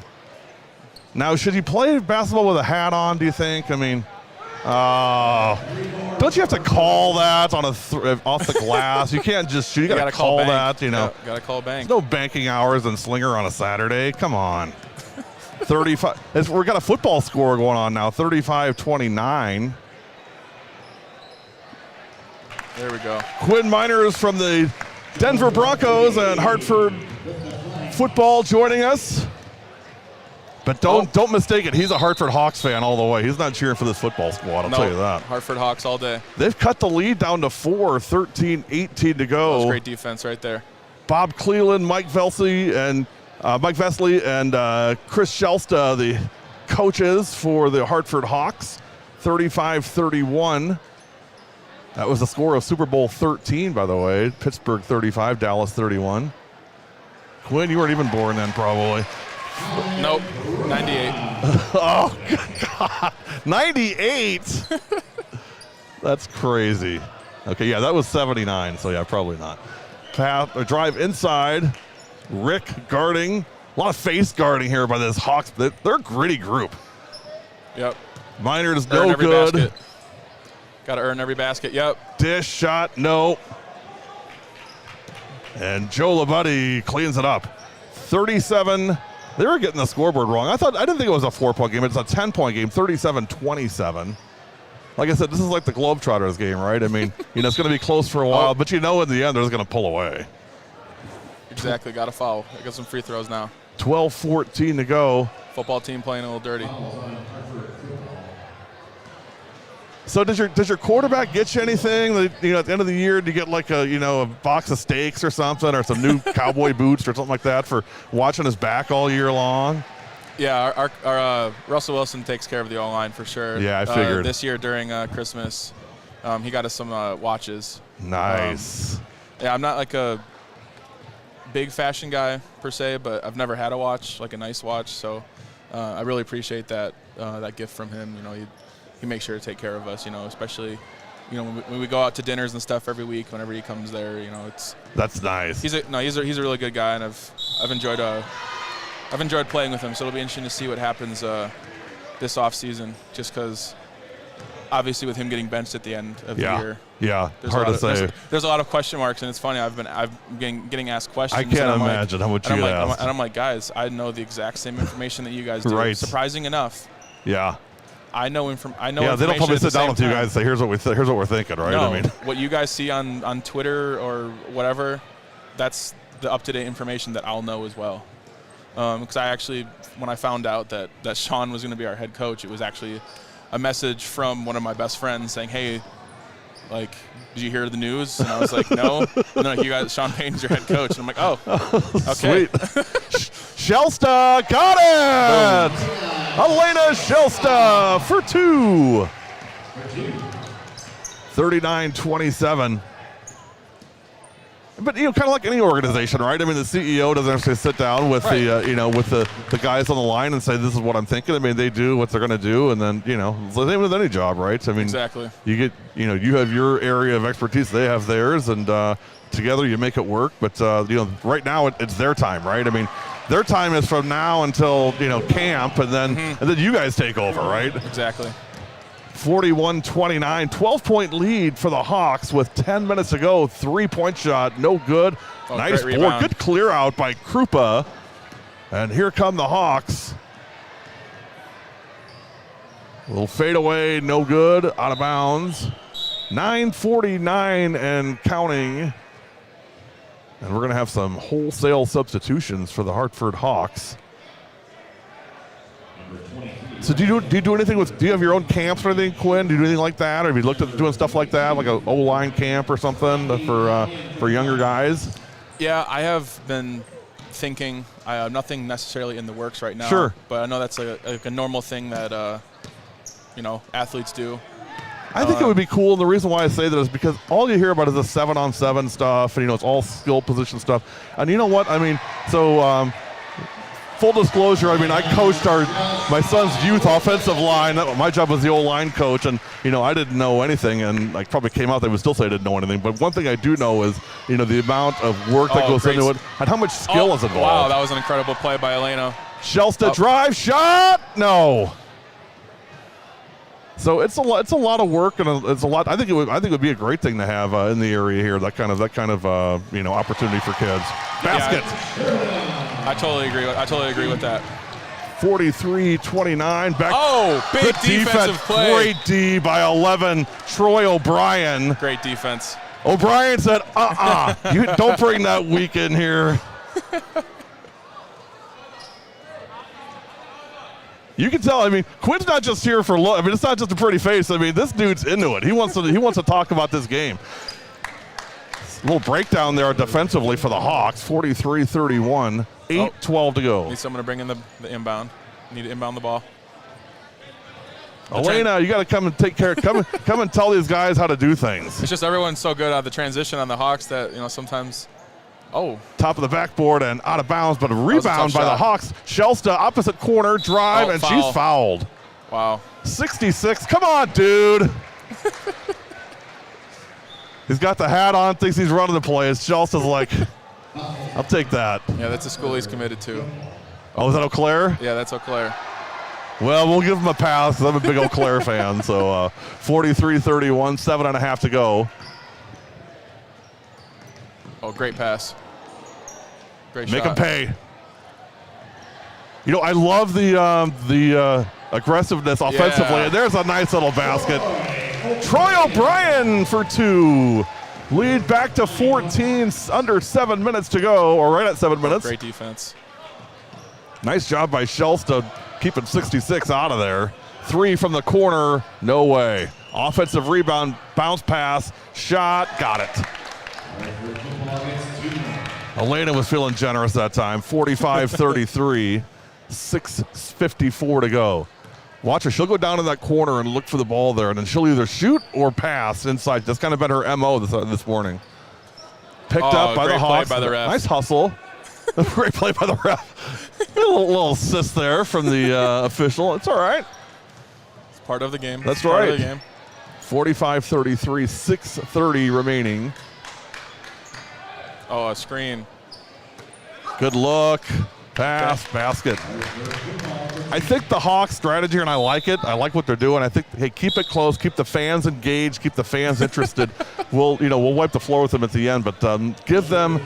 Now, should you play basketball with a hat on, do you think? I mean, don't you have to call that on off the glass? You can't just shoot. You got to call that, you know. Yeah, got to call bank. There's no banking hours in Slinger on a Saturday. Come on. 35. We've got a football score going on now, 35-29. There we go. Quinn Miners from the Denver Broncos and Hartford football joining us. But don't mistake it. He's a Hartford Hawks fan all the way. He's not cheering for this football squad, I'll tell you that. Hartford Hawks all day. They've cut the lead down to 4, 13-18 to go. That was great defense right there. Bob Cleland, Mike Vesley, and Chris Shelsta, the coaches for the Hartford Hawks, 35-31. That was the score of Super Bowl 13, by the way. Pittsburgh 35, Dallas 31. Quinn, you weren't even born then, probably. Nope, 98. Oh, God. 98? That's crazy. Okay, yeah, that was 79, so yeah, probably not. Drive inside. Rick guarding. A lot of face guarding here by this Hawks. They're a gritty group. Yep. Miners, no good. Basket. Got to earn every basket, yep. Dish shot, no. And Joe Labuddy cleans it up. 37. They were getting the scoreboard wrong. I didn't think it was a 4-point game. It's a 10-point game, 37-27. Like I said, this is like the Globetrotters game, right? I mean, it's going to be close for a while, but in the end, they're just going to pull away. Exactly, got to foul. I got some free throws now. 12-14 to go. Football team playing a little dirty. So does your quarterback get you anything? At the end of the year, do you get like a box of steaks or something, or some new cowboy boots or something like that for watching his back all year long? Yeah, our Russell Wilson takes care of the O-line for sure. Yeah, I figured. This year during Christmas, he got us some watches. Nice. Yeah, I'm not like a big fashion guy per se, but I've never had a watch, like a nice watch. So I really appreciate that gift from him. He makes sure to take care of us, especially, when we go out to dinners and stuff every week. Whenever he comes there, it's. That's nice. He's a really good guy, and I've enjoyed playing with him. So it'll be interesting to see what happens this off season. Just because, obviously, with him getting benched at the end of the year. Yeah, hard to say. There's a lot of question marks, and it's funny. I've been getting asked questions. I can't imagine how much you get asked. And I'm like, guys, I know the exact same information that you guys do. Right. Surprising enough. Yeah. I know information. Yeah, they don't probably sit down with you guys and say, here's what we're thinking, right? No, what you guys see on Twitter or whatever, that's the up-to-date information that I'll know as well. Because I actually, when I found out that Sean was going to be our head coach, it was actually a message from one of my best friends saying, hey, like, did you hear the news? And I was like, no. And then you guys, Sean Payton's your head coach. And I'm like, oh, okay. Sweet. Shelsta got it. Boom. Elena Shelsta for 2. 39-27. But kind of like any organization, right? I mean, the CEO doesn't have to sit down with the guys on the line and say, "This is what I'm thinking." I mean, they do what they're going to do, and then it's the same with any job, right? I mean, exactly. You get, you have your area of expertise, they have theirs, and together you make it work. But right now it's their time, right? I mean, their time is from now until camp, and then you guys take over, right? Exactly. 41-29, 12-point lead for the Hawks with 10 minutes to go. 3-point shot, no good. Oh, nice board, good clear out by Krupa. And here come the Hawks. A little fade away, no good, out of bounds. 9:49 and counting. And we're going to have some wholesale substitutions for the Hartford Hawks. So do you do anything do you have your own camps or anything, Quinn? Do you do anything like that? Or have you looked at doing stuff like that, like a O-line camp or something for younger guys? Yeah, I have been thinking. I have nothing necessarily in the works right now. Sure. But I know that's like a normal thing that, athletes do. I think it would be cool, and the reason why I say that is because all you hear about is the 7-on-7 stuff, and it's all skill position stuff. And you know what? I mean, so full disclosure, I mean, I coached my son's youth offensive line. My job was the old line coach, and I didn't know anything, and I probably came out, they would still say I didn't know anything. But one thing I do know is, the amount of work that goes into it and how much skill is involved. Wow, that was an incredible play by Elena. Shelsta drive shot, no. So it's a lot of work, and it's a lot. I think it would be a great thing to have in the area here. That kind of opportunity for kids. Basket. Yeah, I totally agree with that. 43-29. Back. Oh, big good defensive play. Great D by 11. Troy O'Brien. Great defense. O'Brien said, you don't bring that weak in here. You can tell. I mean, Quinn's not just here for look. I mean, it's not just a pretty face. I mean, this dude's into it. He wants to talk about this game. A little breakdown there defensively for the Hawks. 43-31. 8:12 to go. Need someone to bring in the inbound. Need to inbound the ball. Elena, you got to come and take care. Come and tell these guys how to do things. It's just everyone's so good at the transition on the Hawks that sometimes. Oh. Top of the backboard and out of bounds, but a rebound by the Hawks. Shelsta, opposite corner, drive, and foul. she's fouled. Wow. 66. Come on, dude. He's got the hat on, thinks he's running the plays. Shelsta's like, I'll take that. Yeah, that's a school he's committed to. Oh, is that Eau Claire? Yeah, that's Eau Claire. Well, we'll give him a pass because I'm a big Eau Claire fan. So 43-31, 7.5 to go. Oh, great pass. Great Make shot. him pay. I love the aggressiveness offensively. Yeah. And there's a nice little basket. Troy O'Brien for 2. Lead back to 14, under 7 minutes to go, or right at 7 minutes. Great defense. Nice job by Shelsta keeping 66 out of there. 3 from the corner, no way. Offensive rebound, bounce pass, shot, got it. Elena was feeling generous that time. 45-33, 6:54 to go. Watch her. She'll go down in that corner and look for the ball there, and then she'll either shoot or pass inside. That's kind of been her MO this morning. Picked up by the Hawks. Play by the ref. Nice hustle. Great play by the ref. A little assist there from the official. It's all right. It's part of the game. That's part right. Of the game. 45-33, 6:30 remaining. Oh, a screen. Good look. Pass, basket. I think the Hawks strategy, and I like it. I like what they're doing. I think, hey, keep it close, keep the fans engaged, keep the fans interested. We'll wipe the floor with them at the end, but give them.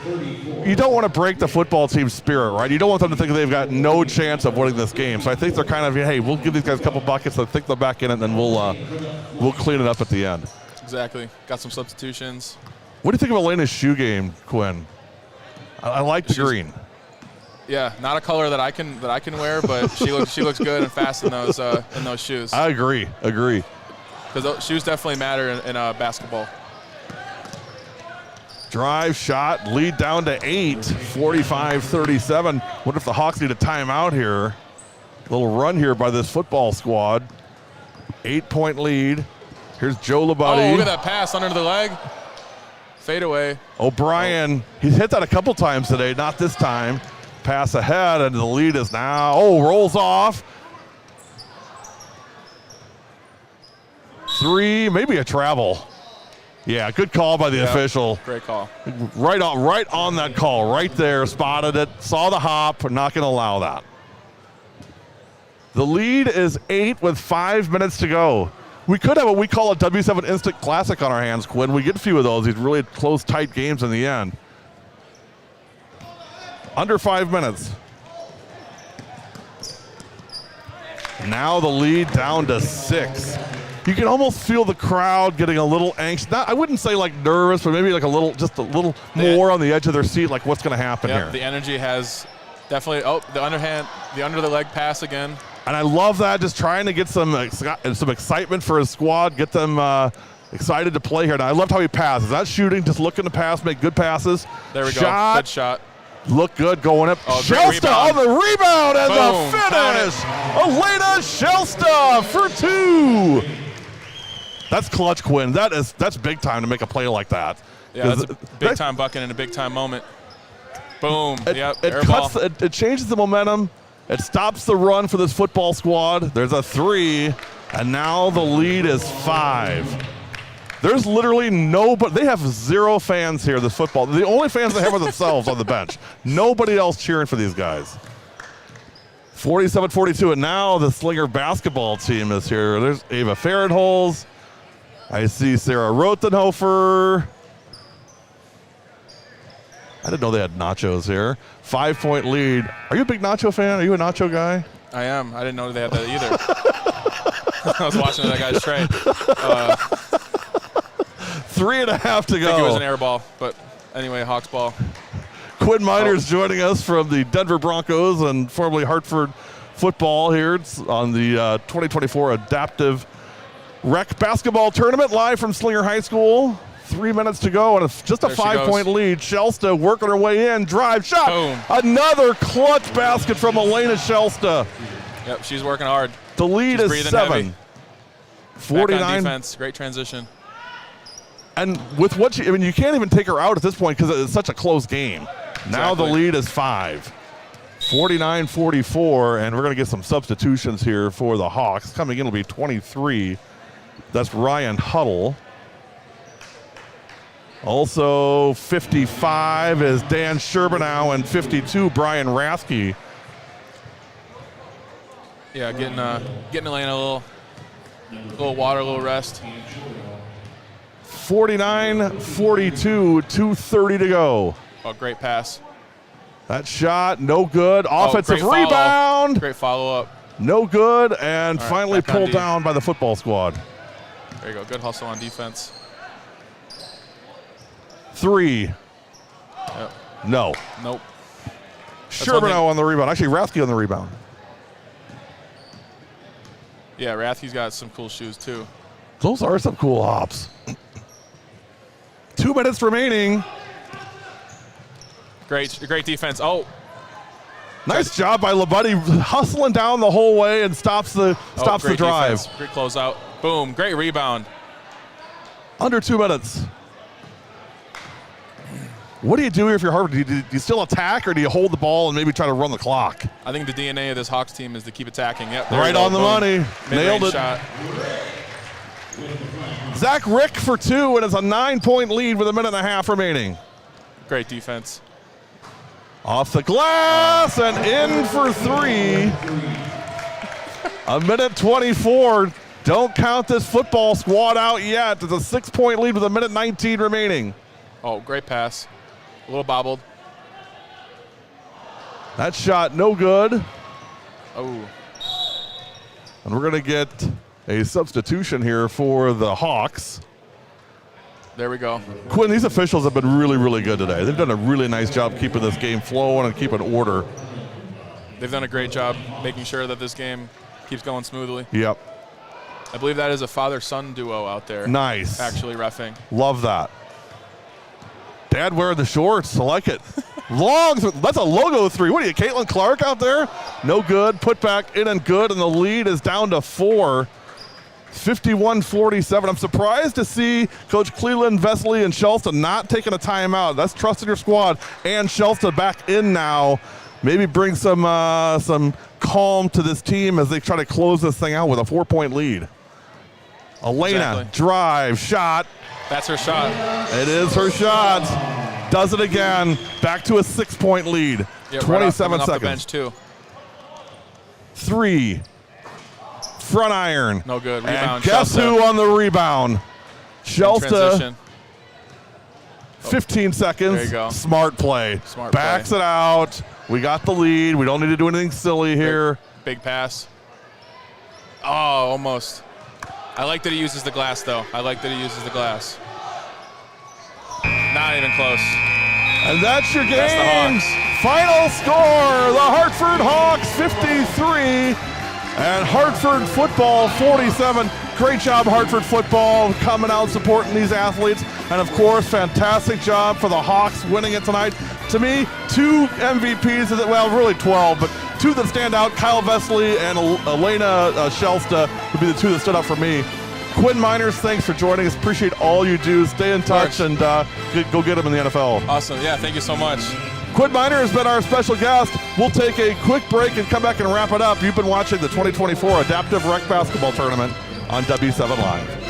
You don't want to break the football team's spirit, right? You don't want them to think they've got no chance of winning this game. So I think they're kind of, hey, we'll give these guys a couple buckets. I think they'll back in it, and then we'll clean it up at the end. Exactly. Got some substitutions. What do you think of Elena's shoe game, Quinn? I like the green. Yeah, not a color that I can wear, but she looks good and fast in those shoes. I agree. Because those shoes definitely matter in basketball. Drive shot, lead down to 8, 45-37. What if the Hawks need a timeout here? A little run here by this football squad. 8-point lead. Here's Joe Labate. Oh, look at that pass under the leg. Fade away. O'Brien, he's hit that a couple times today, not this time. Pass ahead, and the lead is now, rolls off. 3, maybe a travel. Yeah, good call by the official. Great call. Right on that call, right there, spotted it, saw the hop, not going to allow that. The lead is 8 with 5 minutes to go. We could have what we call a W7 Instant Classic on our hands, Quinn. We get a few of those, these really close, tight games in the end. Under 5 minutes. Now the lead down to 6. You can almost feel the crowd getting a little anxious. I wouldn't say like nervous, but maybe like just a little more on the edge of their seat, like what's going to happen here. The energy has definitely. Oh, the under the leg pass again. And I love that, just trying to get some excitement for his squad, get them excited to play here. And I loved how he passes. Not shooting, just looking to pass, make good passes. There we go. Good shot. Look good going up. Oh, Shelsta on the rebound and Boom. the finish. Elena Shelsta for 2. That's clutch, Quinn. That's big time to make a play like that. Yeah, that's a big-time bucket in a big-time moment. Boom. It changes the momentum. It stops the run for this football squad. There's a 3, and now the lead is 5. There's literally nobody. They have 0 fans here, this football. The only fans they have are themselves on the bench. Nobody else cheering for these guys. 47-42, and now the Slinger basketball team is here. There's Ava Farentholz. I see Sarah Rothenhofer. I didn't know they had nachos here. 5-point lead. Are you a big nacho fan? Are you a nacho guy? I am. I didn't know they had that either. I was watching that guy's tray. 3.5 to go. I think it was an air ball, but anyway, Hawks ball. Quinn Miners joining us from the Denver Broncos and formerly Hartford football here. It's on the 2024 Adaptive Rec Basketball Tournament live from Slinger High School. 3 minutes to go, and it's just a 5-point lead. Shelsta working her way in. Drive, shot. Boom. Another clutch basket from Elena Shelsta. Yep, she's working hard. The lead She's is 7. heavy. 49. Back on defense. Great transition. And with what I mean, you can't even take her out at this point because it's such a close game. Now the lead is 5. 49-44, and we're going to get some substitutions here for the Hawks. Coming in will be 23. That's Ryan Huddle. Also 55 is Dan Sherbanow, and 52 Brian Rathke. Yeah, getting Elena a little water, a little rest. 49-42, 2:30 to go. Oh, great pass. That shot, no good. Offensive great follow. rebound. Great follow-up. No good, and All right, finally back on pulled D. down by the football squad. There you go. Good hustle on defense. 3. Yep. No. Nope. Sherbanow on the rebound. Actually, Rathke on the rebound. Yeah, Rathke's got some cool shoes, too. Those are some cool hops. 2 minutes remaining. Great defense. Oh. Nice job by Labuddy, hustling down the whole way and stops the Great drive. Defense. Great closeout. Boom. Great rebound. Under 2 minutes. What do you do if you're Harvard? Do you still attack, or do you hold the ball and maybe try to run the clock? I think the DNA of this Hawks team is to keep attacking. Yep. Right on the money. Mid-range Nailed it. shot. Zach Rick for 2, and it's a 9-point lead with 1.5 minutes remaining. Great defense. Off the glass and in for 3. 1:24. Don't count this football squad out yet. It's a 6-point lead with 1:19 remaining. Oh, great pass. A little bobbled. That shot no good. Oh. And we're going to get a substitution here for the Hawks. There we go. Quinn, these officials have been really, really good today. They've done a really nice job keeping this game flowing and keeping order. They've done a great job making sure that this game keeps going smoothly. Yep. I believe that is a father-son duo out there. Nice. Actually reffing. Love that. Dad wearing the shorts. I like it. Long. That's a logo 3. What are you, Caitlin Clark out there? No good. Put back in and good, and the lead is down to 4. 51-47. I'm surprised to see Coach Cleland, Vesely, and Shelsta not taking a timeout. That's trusting your squad. And Shelsta back in now. Maybe bring some calm to this team as they try to close this thing out with a 4-point lead. Elena, drive, shot. That's her shot. It is her shot. Does it again. Back to a 6-point lead. Yeah, 27 off seconds. the bench too. 3. Front iron. No good. Rebound. And guess Shelsta. who on the rebound? Shelsta. Transition. 15 seconds. There you go. Smart play. Smart Backs play. it out. We got the lead. We don't need to do anything silly here. Big pass. Oh, almost. I like that he uses the glass, though. I like that he uses the glass. Not even close. And that's your game. That's the Hawks. Final score, the Hartford Hawks 53 and Hartford football 47. Great job, Hartford football, coming out supporting these athletes. And of course, fantastic job for the Hawks winning it tonight. To me, 2 MVPs, well, really 12, but 2 that stand out, Kyle Vesely and Elena Shelsta would be the 2 that stood out for me. Quinn Miners, thanks for joining us. Appreciate all you do. Stay in touch and go get them in the NFL. Awesome. Yeah, thank you so much. Quinn Miner has been our special guest. We'll take a quick break and come back and wrap it up. You've been watching the 2024 Adaptive Rec Basketball Tournament on W7 Live.